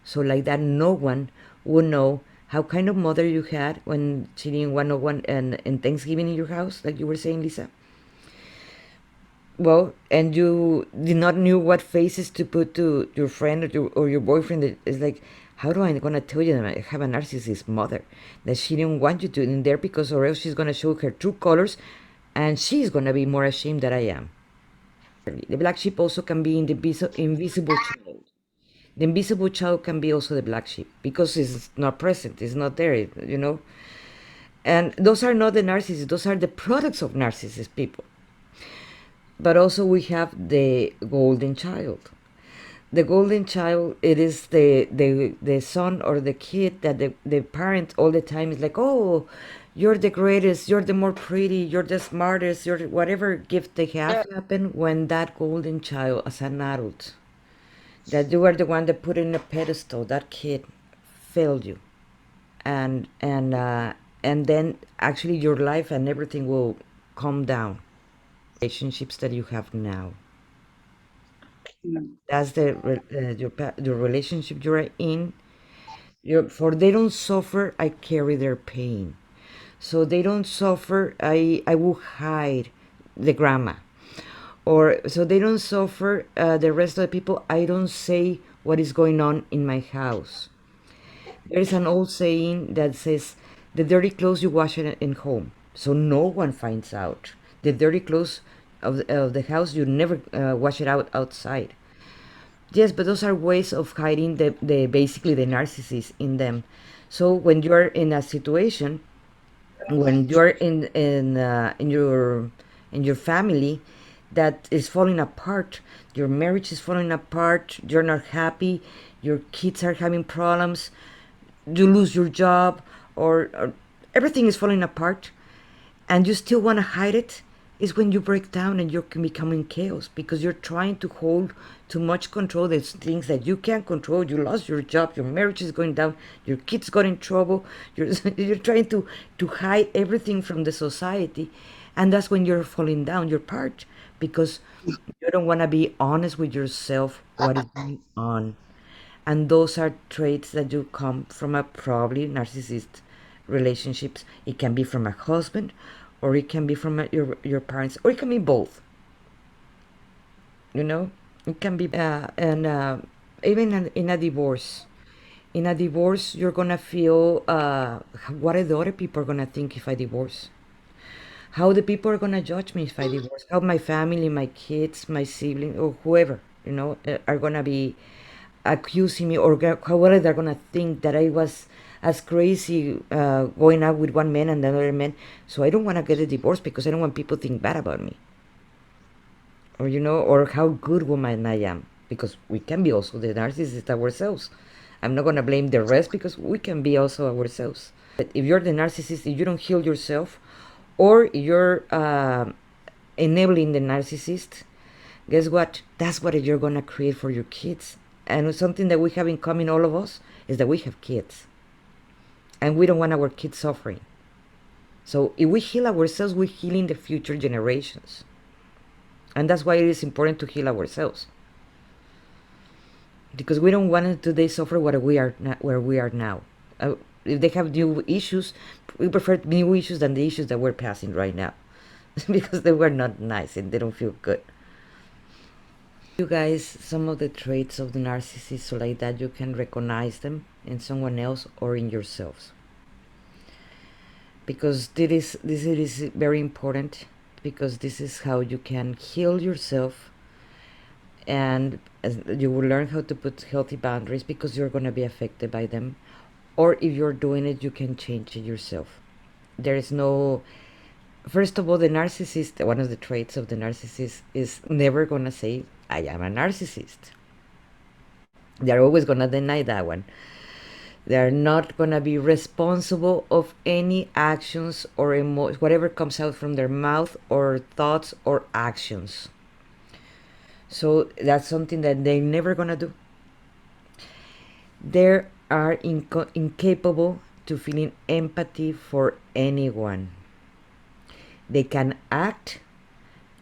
So like that, no one would know how kind of mother you had when sitting 101 and Thanksgiving in your house, like you were saying, Lisa. Well, and you did not knew what faces to put to your friend or your boyfriend. That is like, how do I gonna tell you that I have a narcissist mother, that she didn't want you to in there, because or else she's gonna show her true colors, and she's gonna be more ashamed than I am. The black sheep also can be in the invisible child. The invisible child can be also the black sheep because it's not present, it's not there, you know. And those are not the narcissists; those are the products of narcissist people. But also we have the golden child. The golden child, it is the son or the kid that the parent all the time is like, oh, you're the greatest, you're the more pretty, you're the smartest, you're whatever gift they have. Happen when that golden child as an adult, that you are the one that put in a pedestal, that kid failed you, and then actually your life and everything will calm down. Relationships that you have now, that's your relationship you're in. For they don't suffer, I carry their pain. So they don't suffer, I will hide the grandma. Or so they don't suffer, the rest of the people, I don't say what is going on in my house. There is an old saying that says, the dirty clothes you wash in home, so no one finds out. The dirty clothes of the house, you never wash it out outside. Yes, but those are ways of hiding the basically the narcissist in them. So when you are in a situation, when you are in your family that is falling apart, your marriage is falling apart, you're not happy, your kids are having problems, you lose your job, or everything is falling apart, and you still want to hide it, is when you break down and you're becoming chaos, because you're trying to hold too much control. There's things that you can't control. You lost your job, your marriage is going down, your kids got in trouble, you're trying to hide everything from the society, and that's when you're falling down your part, because you don't want to be honest with yourself what is going on. And those are traits that you come from a probably narcissist relationships. It can be from a husband, or it can be from your parents, or it can be both. You know, it can be, and even in a divorce. In a divorce, you're gonna feel what are the other people gonna think if I divorce? How the people are gonna judge me if I divorce? How my family, my kids, my sibling, or whoever, are gonna be accusing me, or what are they gonna think that I was as crazy going out with one man and another man? So I don't want to get a divorce because I don't want people to think bad about me, or how good woman I am, because we can be also the narcissist ourselves. I'm not gonna blame the rest because we can be also ourselves. But if you're the narcissist, if you don't heal yourself, or you're enabling the narcissist, guess what? That's what you're gonna create for your kids. And something that we have in common, all of us, is that we have kids, and we don't want our kids suffering. So if we heal ourselves, we're healing the future generations, and that's why it is important to heal ourselves, because we don't want to they suffer where we are now. If they have new issues, we prefer new issues than the issues that we're passing right now, because they were not nice and they don't feel good. You guys, some of the traits of the narcissist, so like that you can recognize them in someone else or in yourselves, because this is very important, because this is how you can heal yourself, and you will learn how to put healthy boundaries, because you're going to be affected by them, or if you're doing it, you can change it yourself. There is no, first of all, the narcissist, one of the traits of the narcissist is never going to say, I am a narcissist. They're always going to deny that one. They're not going to be responsible of any actions or whatever comes out from their mouth or thoughts or actions. So that's something that they're never going to do. They are incapable to feeling empathy for anyone. They can act,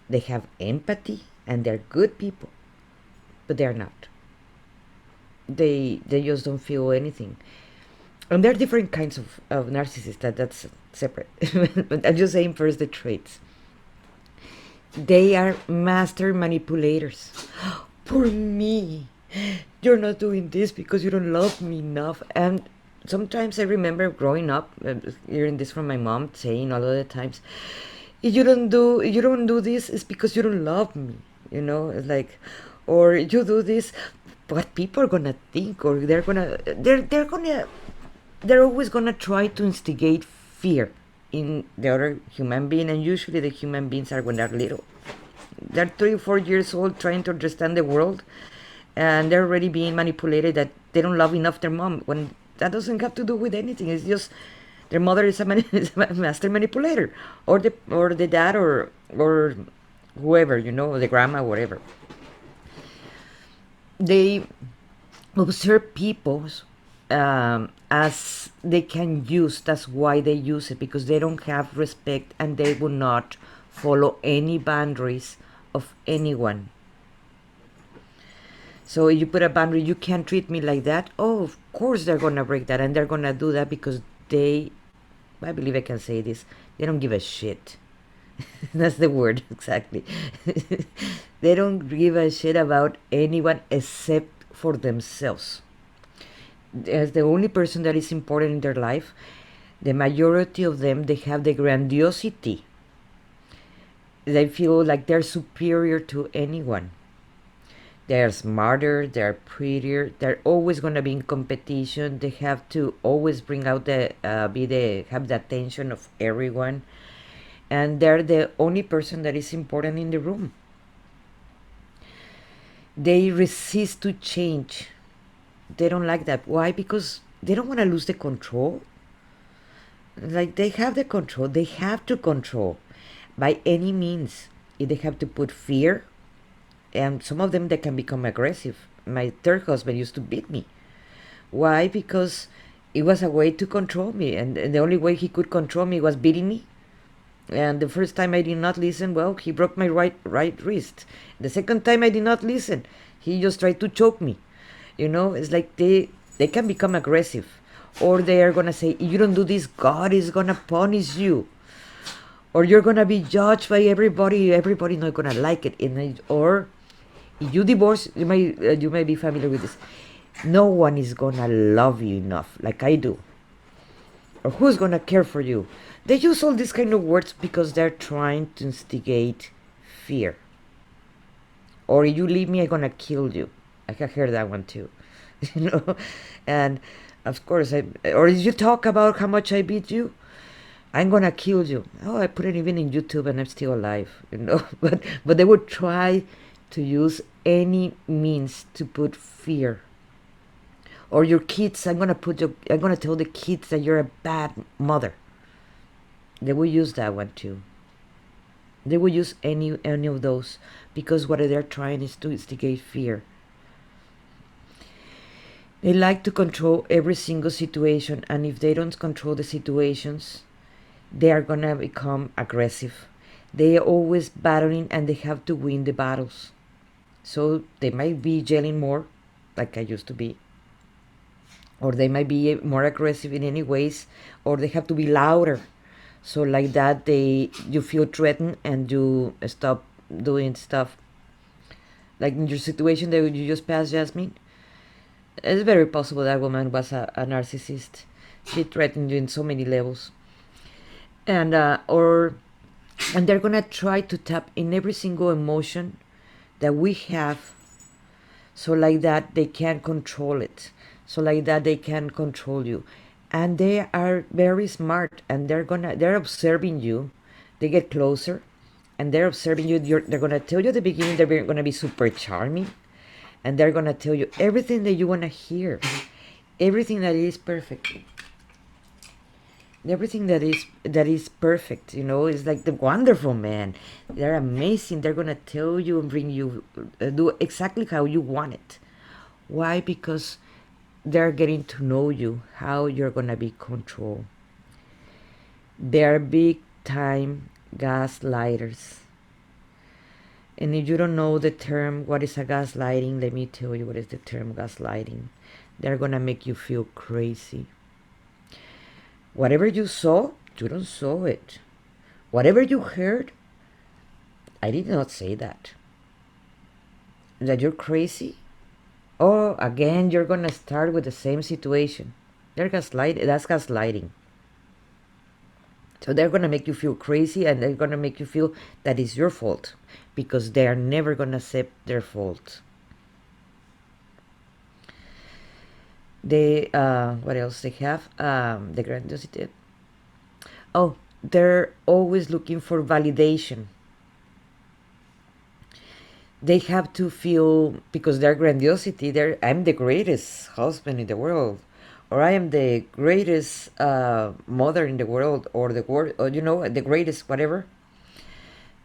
they have empathy, and they're good people, but they're not. They just don't feel anything. And there are different kinds of narcissists, that's separate. But I'm just saying first the traits. They are master manipulators. Poor me. You're not doing this because you don't love me enough. And sometimes I remember growing up, hearing this from my mom, saying all of the times, if you don't do this, it's because you don't love me. It's like, or you do this, what people are gonna think, or they're always gonna try to instigate fear in the other human being, and usually the human beings are when they're little. They're 3 or 4 years old, trying to understand the world, and they're already being manipulated that they don't love enough their mom, when that doesn't have to do with anything. It's just their mother is a master manipulator, or the dad, or whoever, the grandma, whatever. They observe people as they can use. That's why they use it, because they don't have respect, and they will not follow any boundaries of anyone. So if you put a boundary, you can't treat me like that. Oh, of course they're gonna break that, and they're gonna do that because I believe I can say this, they don't give a shit. That's the word, exactly. They don't give a shit about anyone except for themselves. As the only person that is important in their life, the majority of them, they have the grandiosity. They feel like they're superior to anyone. They're smarter, they're prettier, they're always going to be in competition. They have to always bring out have the attention of everyone. And they're the only person that is important in the room. They resist to change. They don't like that. Why? Because they don't want to lose the control. Like, they have the control. They have to control by any means. If they have to put fear, and some of them, they can become aggressive. My third husband used to beat me. Why? Because it was a way to control me, and the only way he could control me was beating me. And the first time I did not listen, well, he broke my right wrist. The second time I did not listen, he just tried to choke me. It's like they can become aggressive, or they are gonna say, if you don't do this, God is gonna punish you, or you're gonna be judged by everybody not gonna like it. Or if you divorce, you may be familiar with this. No one is gonna love you enough like I do, or who's gonna care for you. They use all these kind of words because they're trying to instigate fear. Or if you leave me, I'm gonna kill you. I have heard that one too. And of course, or if you talk about how much I beat you, I'm gonna kill you. Oh, I put it even in YouTube and I'm still alive. But they would try to use any means to put fear. Or your kids, I'm gonna tell the kids that you're a bad mother. They will use that one too. They will use any of those because what they're trying is to instigate fear. They like to control every single situation, and if they don't control the situations, they are gonna become aggressive. They are always battling and they have to win the battles. So they might be yelling more, like I used to be, or they might be more aggressive in any ways, or they have to be louder. So like that, you feel threatened and you stop doing stuff. Like in your situation that you just passed, Jasmine, it's very possible that woman was a narcissist. She threatened you in so many levels, and they're gonna try to tap in every single emotion that we have, so like that they can control it. So like that they can control you, and they are very smart, and they're observing you. They get closer, and they're observing you. They're gonna tell you at the beginning they're gonna be super charming, and they're gonna tell you everything that you wanna hear, everything that is perfect, everything that is perfect. Is like the wonderful man. They're amazing. They're gonna tell you and bring you, do exactly how you want it. Why? Because they're getting to know you, how you're gonna be controlled. They're big time gaslighters. And if you don't know the term, what is a gaslighting, let me tell you what is the term gaslighting. They're gonna make you feel crazy. Whatever you saw, you don't saw it. Whatever you heard, I did not say that. That you're crazy? Oh, again, you're gonna start with the same situation. That's gaslighting. So they're gonna make you feel crazy, and they're gonna make you feel that it's your fault, because they are never gonna accept their fault. They what else they have? The grandiosity. Oh, they're always looking for validation. They have to feel, because their grandiosity, I'm the greatest husband in the world, or I am the greatest mother in the world, or the world, or the greatest whatever.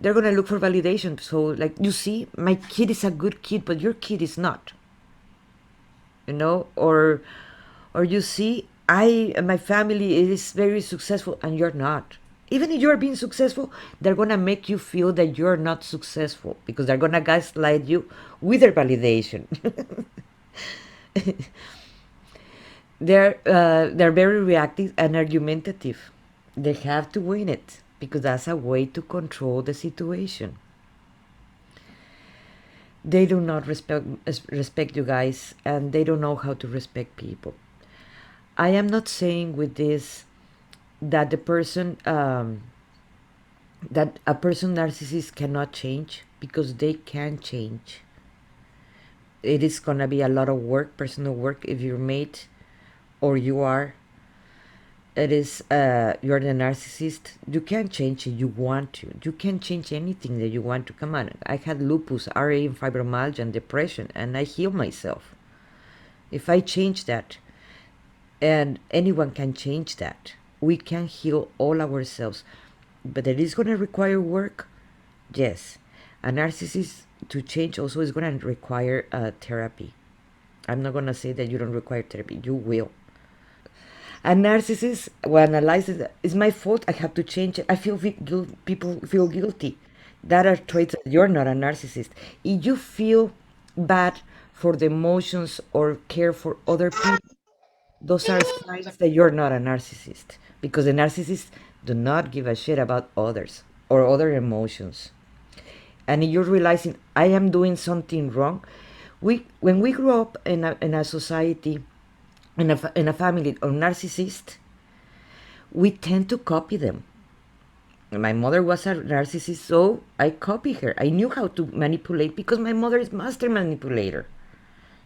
They're gonna look for validation. So, like, you see, my kid is a good kid, but your kid is not. Or you see, my family is very successful, and you're not. Even if you're being successful, they're gonna make you feel that you're not successful, because they're gonna gaslight you with their validation. They're very reactive and argumentative. They have to win it, because that's a way to control the situation. They do not respect you guys, and they don't know how to respect people. I am not saying with this that the person that a person narcissist cannot change, because they can change. It is gonna be a lot of work, personal work, if you're mate or you are. It is you're the narcissist. You can change if you want to. You can change anything that you want to. Come on, I had lupus, RA, and fibromyalgia, and depression, and I healed myself. If I change that, and anyone can change that, we can heal all ourselves. But it is going to require work. Yes, a narcissist to change also is going to require therapy. I'm not going to say that you don't require therapy. You will. A narcissist will analyze it. It's my fault. I have to change it. I feel people feel guilty. That are traits that you're not a narcissist. If you feel bad for the emotions or care for other people, those are signs that you're not a narcissist, because the narcissists do not give a shit about others or other emotions. And if you're realizing I am doing something wrong, when we grow up in a society, in a family of narcissists, we tend to copy them. My mother was a narcissist, so I copied her. I knew how to manipulate because my mother is master manipulator.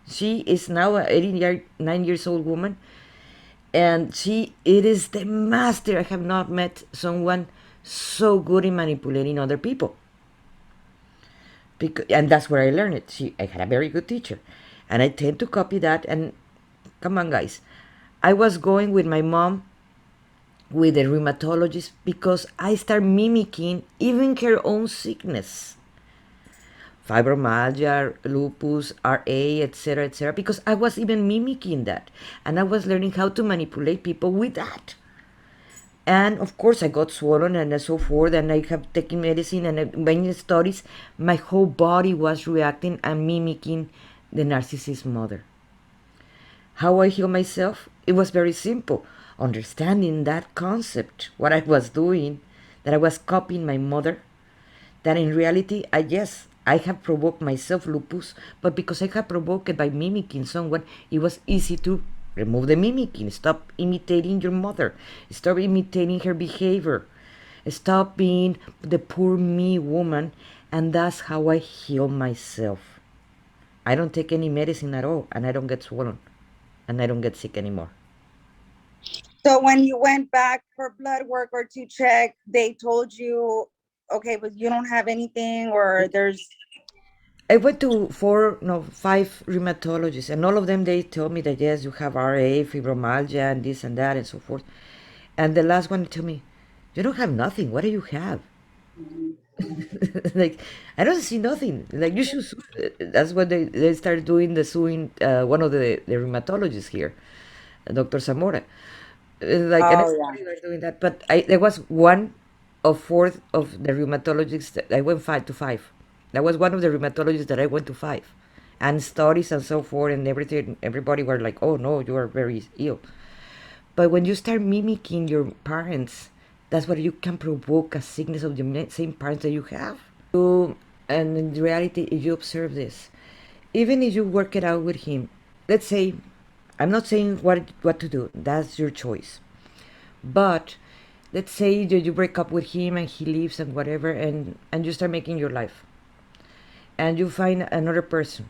She is now a 89 years old woman, and it is the master. I have not met someone so good in manipulating other people. And that's where I learned it. I had a very good teacher, and I tend to copy that. And come on, guys, I was going with my mom with the rheumatologist because I start mimicking even her own sickness, fibromyalgia, lupus, RA, etc., because I was even mimicking that, and I was learning how to manipulate people with that. And of course, I got swollen and so forth, and I have taken medicine and many studies. My whole body was reacting and mimicking the narcissist mother. How I heal myself? It was very simple. Understanding that concept, what I was doing, that I was copying my mother, that in reality, I have provoked myself lupus, but because I have provoked it by mimicking someone, it was easy to remove the mimicking. Stop imitating your mother. Stop imitating her behavior. Stop being the poor me woman, and that's how I heal myself. I don't take any medicine at all, and I don't get swollen, and I don't get sick anymore. So when you went back for blood work or to check, they told you, okay, but you don't have anything, or there's... I went to 5 rheumatologists, and all of them, they told me that yes, you have RA, fibromyalgia, and this and that, and so forth. And the last one told me, you don't have nothing. What do you have? Like, I don't see nothing. Like, you should. That's what they started doing, the suing one of the rheumatologists here, Dr. Zamora. Like, and Oh, yeah. everybody was doing that. But there was one of 4 of the rheumatologists that I went 5 to 5. That was one of the rheumatologists that I went to 5, and studies and so forth and everything. Everybody were like, "Oh no, you are very ill." But when you start mimicking your parents, that's where you can provoke a sickness of the same parents that you have. And in reality, if you observe this, even if you work it out with him, let's say, I'm not saying what to do. That's your choice. But let's say that you break up with him and he leaves and whatever, and you start making your life, and you find another person.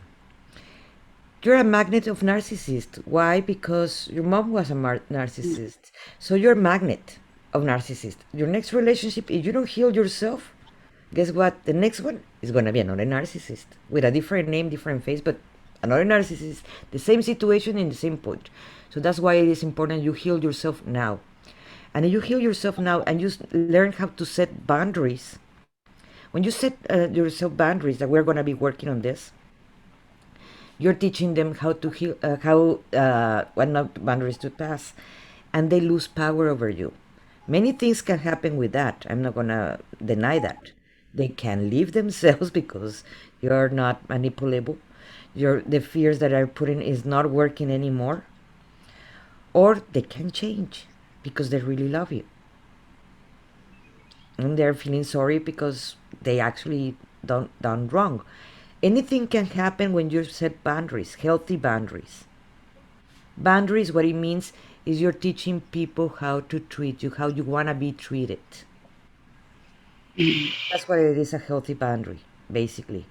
You're a magnet of narcissist. Why? Because your mom was a narcissist. So you're a magnet of narcissist. Your next relationship, if you don't heal yourself, guess what? The next one is going to be another narcissist with a different name, different face, but another narcissist, the same situation in the same point. So that's why it is important you heal yourself now. And if you heal yourself now and you learn how to set boundaries, when you set yourself boundaries, that we're going to be working on this, you're teaching them how to heal, what not boundaries to pass, and they lose power over you. Many things can happen with that. I'm not gonna deny that. They can leave themselves because you're not manipulable. The fears that are putting is not working anymore, or they can change because they really love you, and they're feeling sorry because they actually done wrong. Anything can happen when you set boundaries, healthy boundaries. Boundaries, what it means is you're teaching people how to treat you, how you want to be treated. That's what it is, a healthy boundary, basically.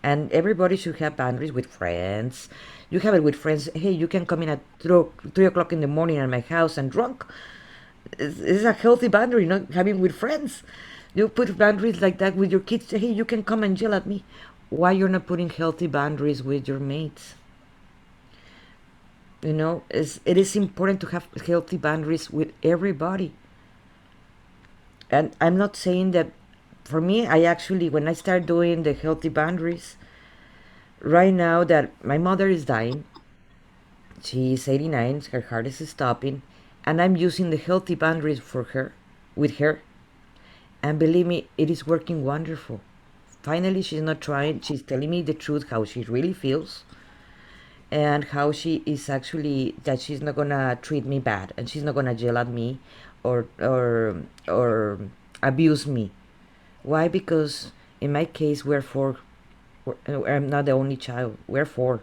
And everybody should have boundaries with friends. You have it with friends. Hey, you can come in at 3 o'clock in the morning at my house and drunk. It's a healthy boundary, not having with friends. You put boundaries like that with your kids. Hey, you can come and yell at me. Why you're not putting healthy boundaries with your mates? It is important to have healthy boundaries with everybody. And I'm not saying that, for me, I actually, when I start doing the healthy boundaries, right now that my mother is dying, she's 89, her heart is stopping, and I'm using the healthy boundaries with her, and believe me, it is working wonderful finally she's not trying, she's telling me the truth, how she really feels, and how she is actually, that she's not gonna treat me bad, and she's not gonna yell at me or abuse me. Why? Because in my case, I'm not the only child, we're four,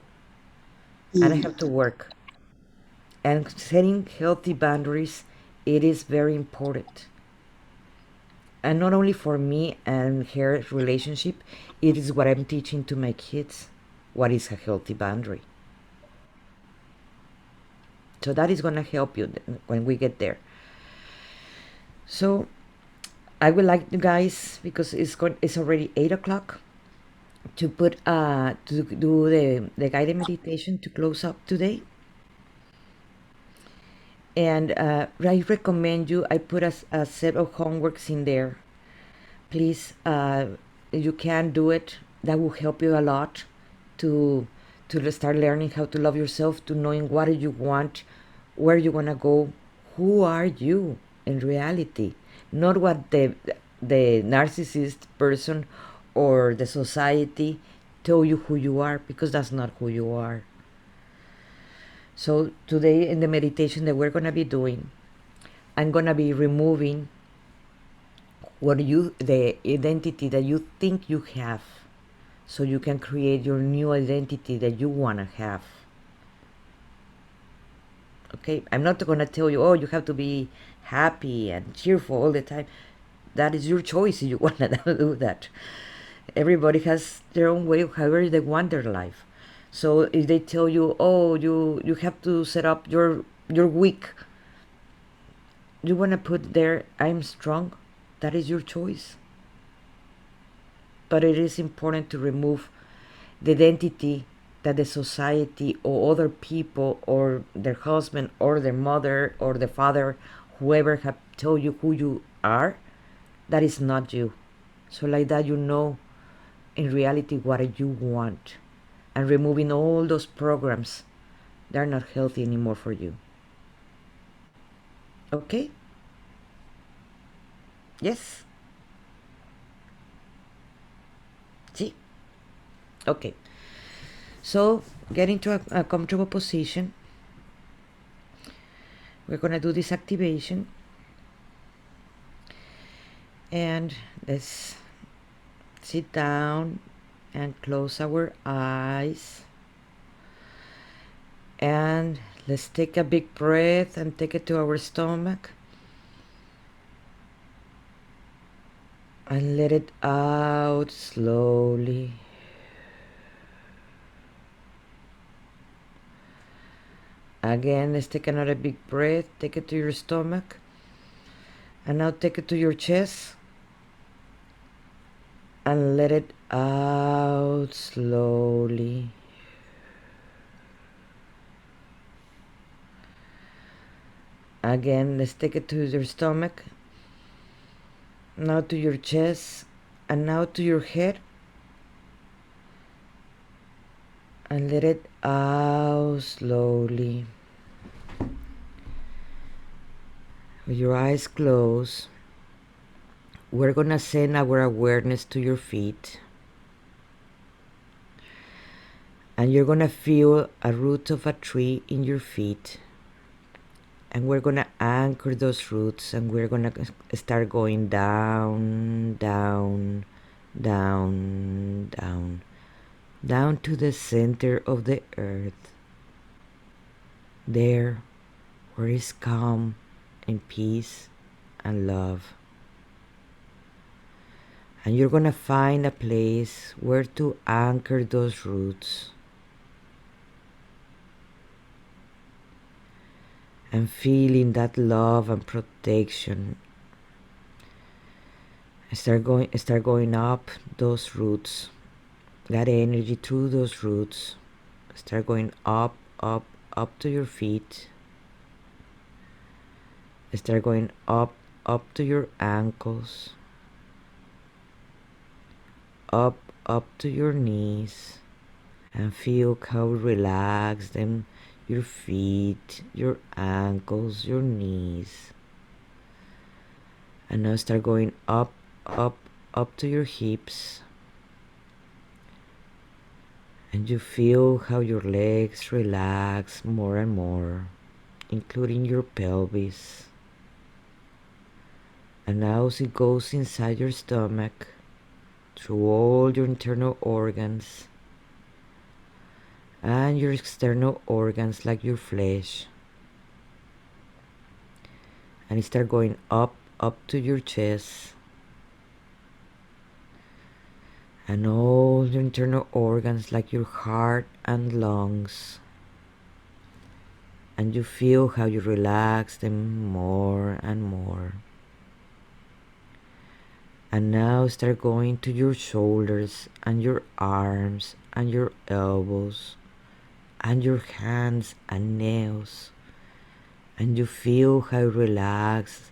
and I have to work. And setting healthy boundaries, it is very important. And not only for me and her relationship, it is what I'm teaching to my kids. What is a healthy boundary? So that is going to help you when we get there. So I would like you guys, because it's already 8 o'clock, to do the guided meditation to close up today. And I recommend you, I put a set of homeworks in there. Please, if you can do it, that will help you a lot to start learning how to love yourself, to knowing what do you want, where you want to go, who are you in reality, not what the narcissist person or the society tell you who you are, because that's not who you are. So today in the meditation that we're going to be doing, I'm going to be removing the identity that you think you have, so you can create your new identity that you want to have. Okay, I'm not going to tell you, oh, you have to be happy and cheerful all the time. That is your choice if you want to do that. Everybody has their own way of however they want their life. So if they tell you, oh, you have to set up your week, you want to put there, I'm strong, that is your choice. But it is important to remove the identity that the society or other people or their husband or their mother or the father, whoever have told you who you are, that is not you. So like that, you know in reality what you want, and removing all those programs that are not healthy anymore for you. Okay? Yes? See? Okay. So get into a comfortable position. We're going to do this activation. And let's sit down and close our eyes. And let's take a big breath and take it to our stomach. And let it out slowly. Again, let's take another big breath. Take it to your stomach. And now take it to your chest. And let it out slowly. Again, let's take it to your stomach. Now to your chest. And now to your head. And let it out slowly. With your eyes closed, we're gonna send our awareness to your feet. And you're gonna feel a root of a tree in your feet. And we're gonna anchor those roots, and we're gonna start going down, down, down, down, down to the center of the earth. There, where is calm and peace and love. And you're gonna find a place where to anchor those roots. And feeling that love and protection. Start going up those roots. That energy through those roots. Start going up, up, up to your feet. Start going up, up to your ankles. Up, up to your knees. And feel how relaxed them, your feet, your ankles, your knees. And now start going up, up, up to your hips. And you feel how your legs relax more and more, including your pelvis. And now as it goes inside your stomach, through all your internal organs and your external organs like your flesh, and it start going up to your chest, and all your internal organs like your heart and lungs, and you feel how you relax them more and more. And now start going to your shoulders and your arms and your elbows and your hands and nails, and you feel how you relax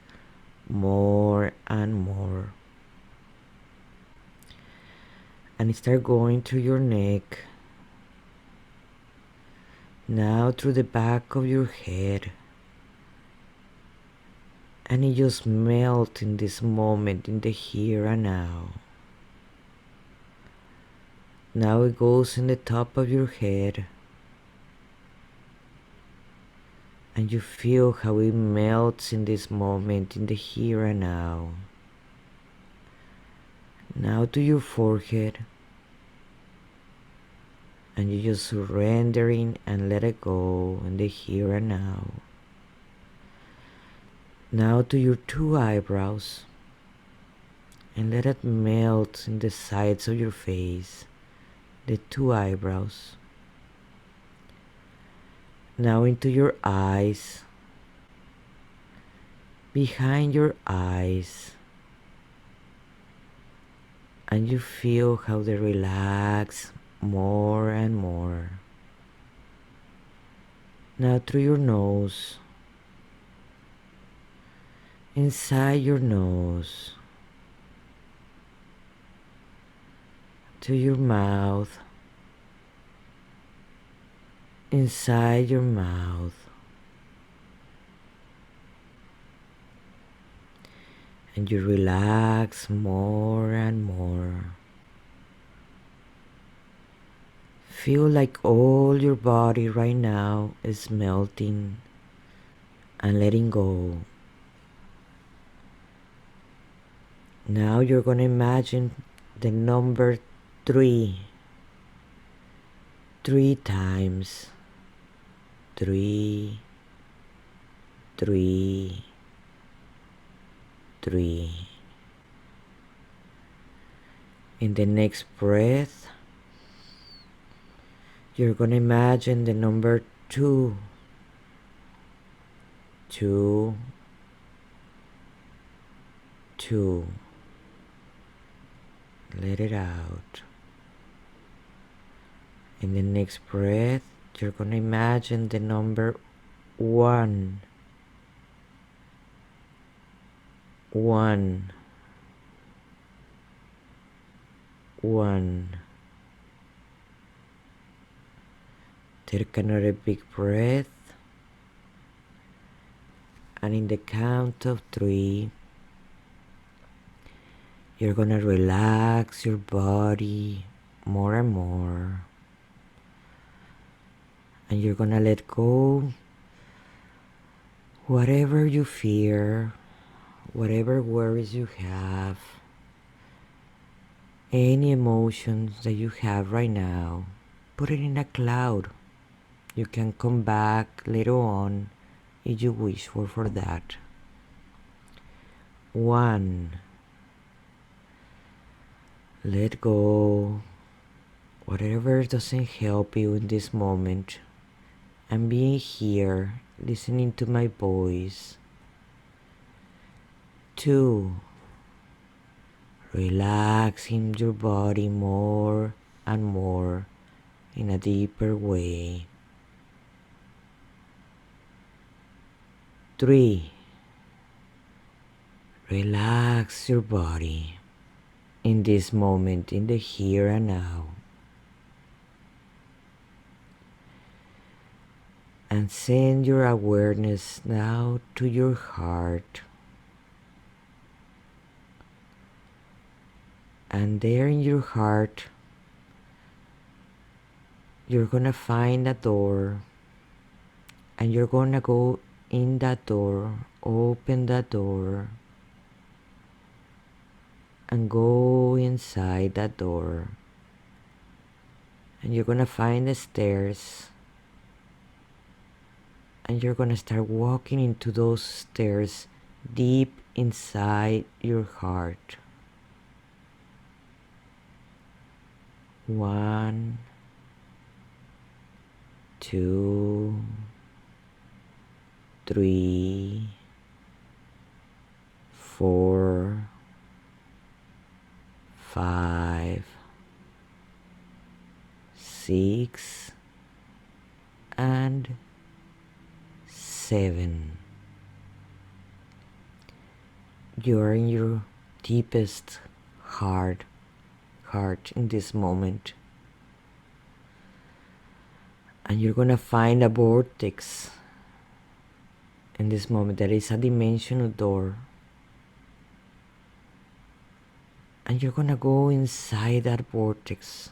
more and more. And start going through your neck, now through the back of your head, and it just melts in this moment, in the here and now. Now it goes in the top of your head, and you feel how it melts in this moment, in the here and now. Now to your forehead, and you just surrendering and let it go in the here and now. Now to your two eyebrows, and let it melt in the sides of your face, the two eyebrows. Now into your eyes, behind your eyes, and you feel how they relax more and more. Now through your nose, inside your nose, to your mouth, inside your mouth, and you relax more and more. Feel like all your body right now is melting and letting go. Now you're going to imagine the number 3 times. 3, 3, 3. In the next breath, you're going to imagine the number 2, 2, 2. Let it out. In the next breath, you're going to imagine the number 1, 1, 1. Take another big breath, and in the count of 3, you're gonna relax your body more and more, and you're gonna let go whatever you fear, whatever worries you have, any emotions that you have right now. Put it in a cloud. You can come back later on if you wish for that. 1. Let go whatever doesn't help you in this moment, and being here, listening to my voice. 2. Relaxing your body more and more in a deeper way. 3. Relax your body in this moment, in the here and now. And send your awareness now to your heart. And there in your heart, you're gonna find a door, and you're gonna go in that door, open that door, and go inside that door. And you're gonna find the stairs, and you're gonna start walking into those stairs deep inside your heart. 1, 2, 3, 4, 5, 6, and 7. You're in your deepest heart in this moment, and you're gonna find a vortex in this moment. There is a dimensional door, and you're gonna go inside that vortex.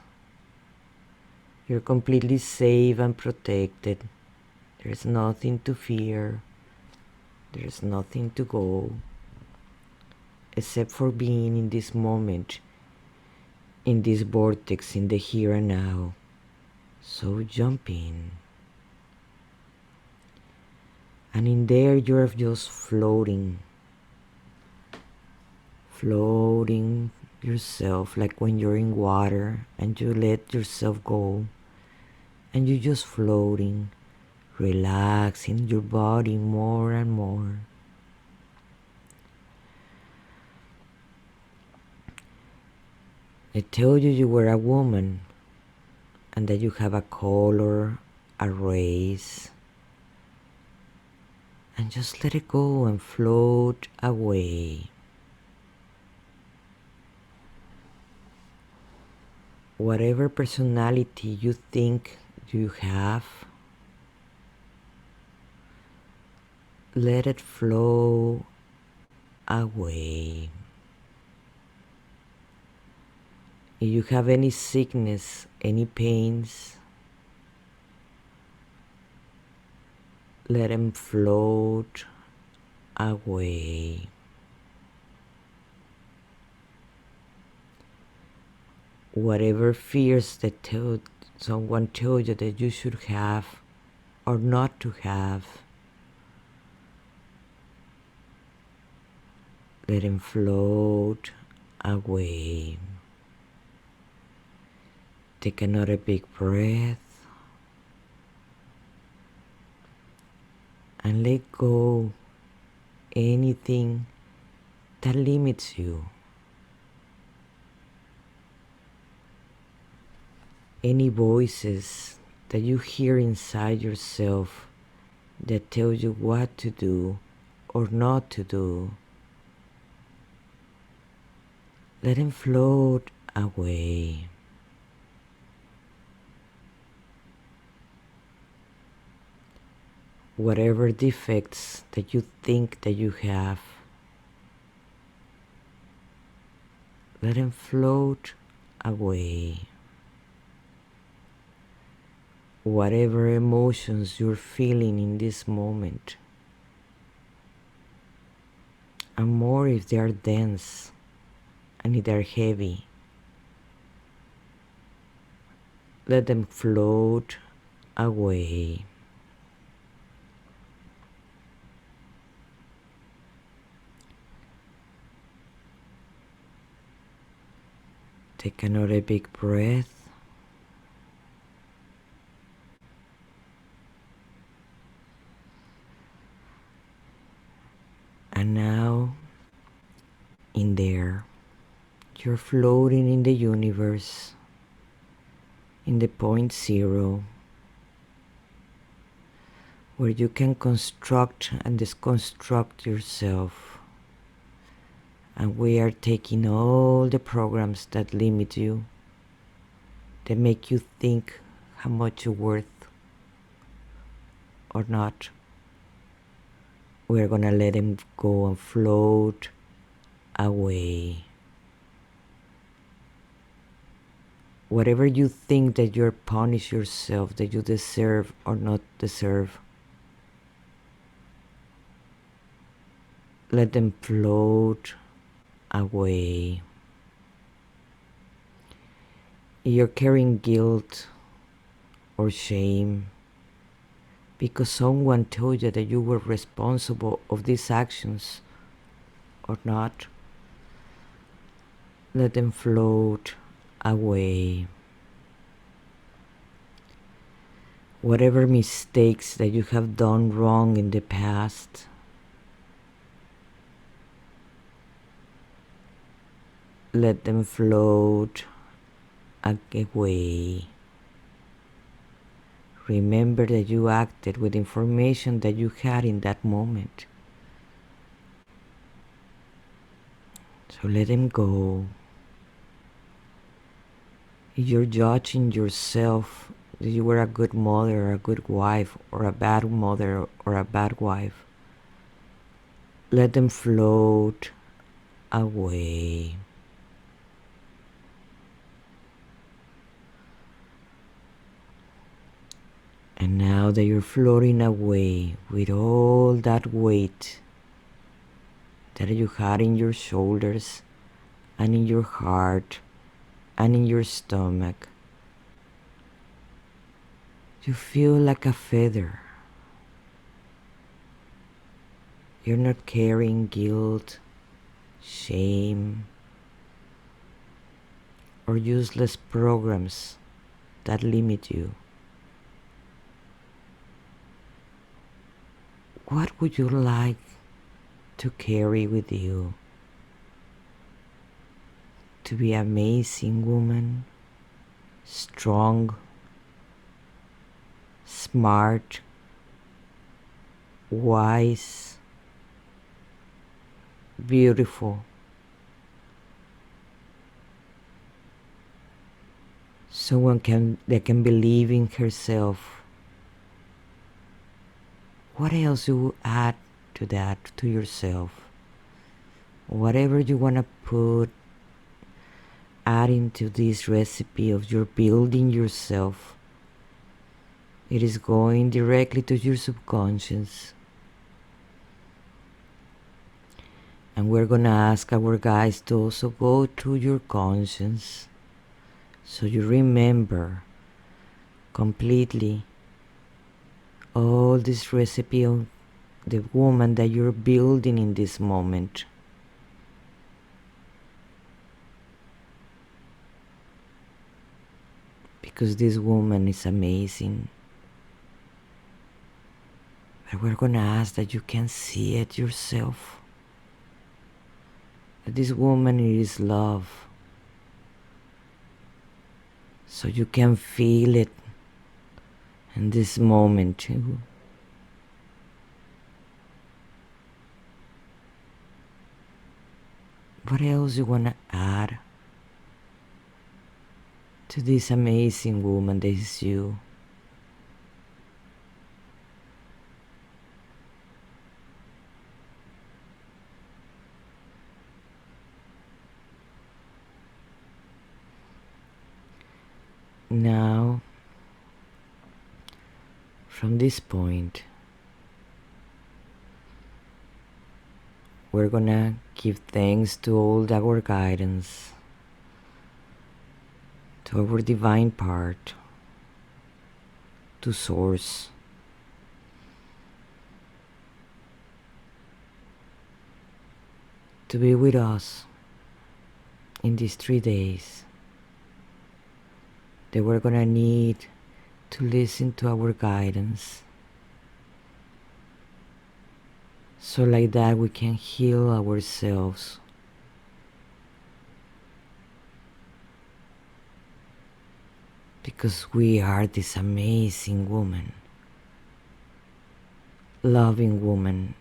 You're completely safe and protected. There's nothing to fear. There's nothing to go, except for being in this moment, in this vortex, in the here and now. So jump in. And in there you're just floating yourself, like when you're in water and you let yourself go, and you're just floating, relaxing your body more and more. I told you you were a woman, and that you have a color, a race, and just let it go and float away. Whatever personality you think you have, let it flow away. If you have any sickness, any pains, let them float away. Whatever fears that someone told you that you should have or not to have, let them float away. Take another big breath and let go anything that limits you. Any voices that you hear inside yourself that tell you what to do or not to do, let them float away. Whatever defects that you think that you have, let them float away. Whatever emotions you're feeling in this moment, and more if they are dense and if they're heavy, let them float away. Take another big breath. And now, in there, you're floating in the universe, in the point zero, where you can construct and deconstruct yourself. And we are taking all the programs that limit you, that make you think how much you're worth or not. We're gonna let them go and float away. whatever you think that you're punish yourself, that you deserve or not deserve, let them float away. You're carrying guilt or shame because someone told you that you were responsible of these actions or not. Let them float away. Whatever mistakes that you have done wrong in the past, let them float away. Remember that you acted with information that you had in that moment. So let them go. If you're judging yourself that you were a good mother or a good wife or a bad mother or a bad wife, let them float away. And now that you're floating away with all that weight that you had in your shoulders and in your heart and in your stomach, you feel like a feather. You're not carrying guilt, shame, or useless programs that limit you. What would you like to carry with you? To be an amazing woman, strong, smart, wise, beautiful. Someone that can believe in herself. What else you add to that, to yourself? Whatever you want to put, add into this recipe of your building yourself, it is going directly to your subconscious. And we're going to ask our guides to also go through your conscience so you remember completely all this recipe of the woman that you're building in this moment. Because this woman is amazing. But we're going to ask that you can see it yourself. That this woman is love. So you can feel it in this moment too. What else you want to add to this amazing woman that is you? Now, from this point, we're gonna give thanks to all our guidance, to our divine part, to Source, to be with us in these 3 days. That we're gonna need to listen to our guidance, so like that we can heal ourselves. Because we are this amazing woman, loving woman,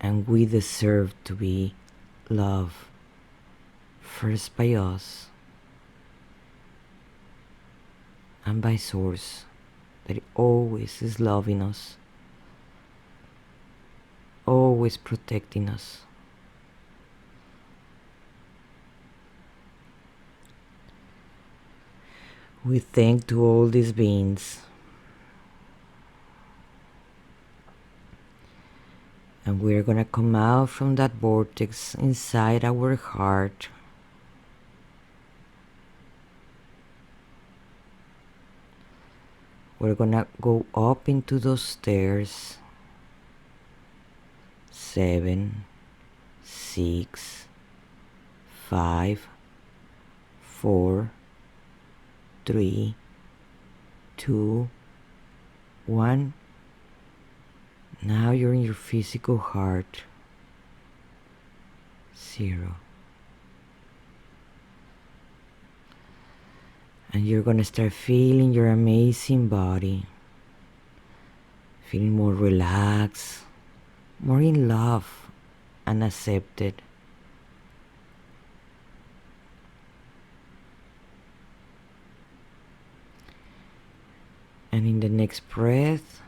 and we deserve to be loved first by us and by Source, that always is loving us, always protecting us. We thank to all these beings. And we're gonna come out from that vortex inside our heart. We're gonna go up into those stairs. 7, 6, 5, 4, 3, 2, 1. Now you're in your physical heart. 0. And you're gonna start feeling your amazing body. Feeling more relaxed, more in love and accepted. And in the next breath,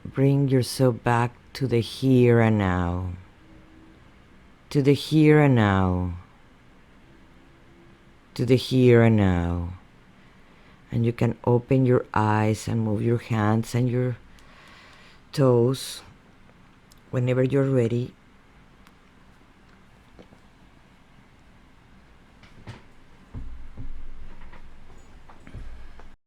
bring yourself back to the here and now. To the here and now. To the here and now. And you can open your eyes and move your hands and your toes whenever you're ready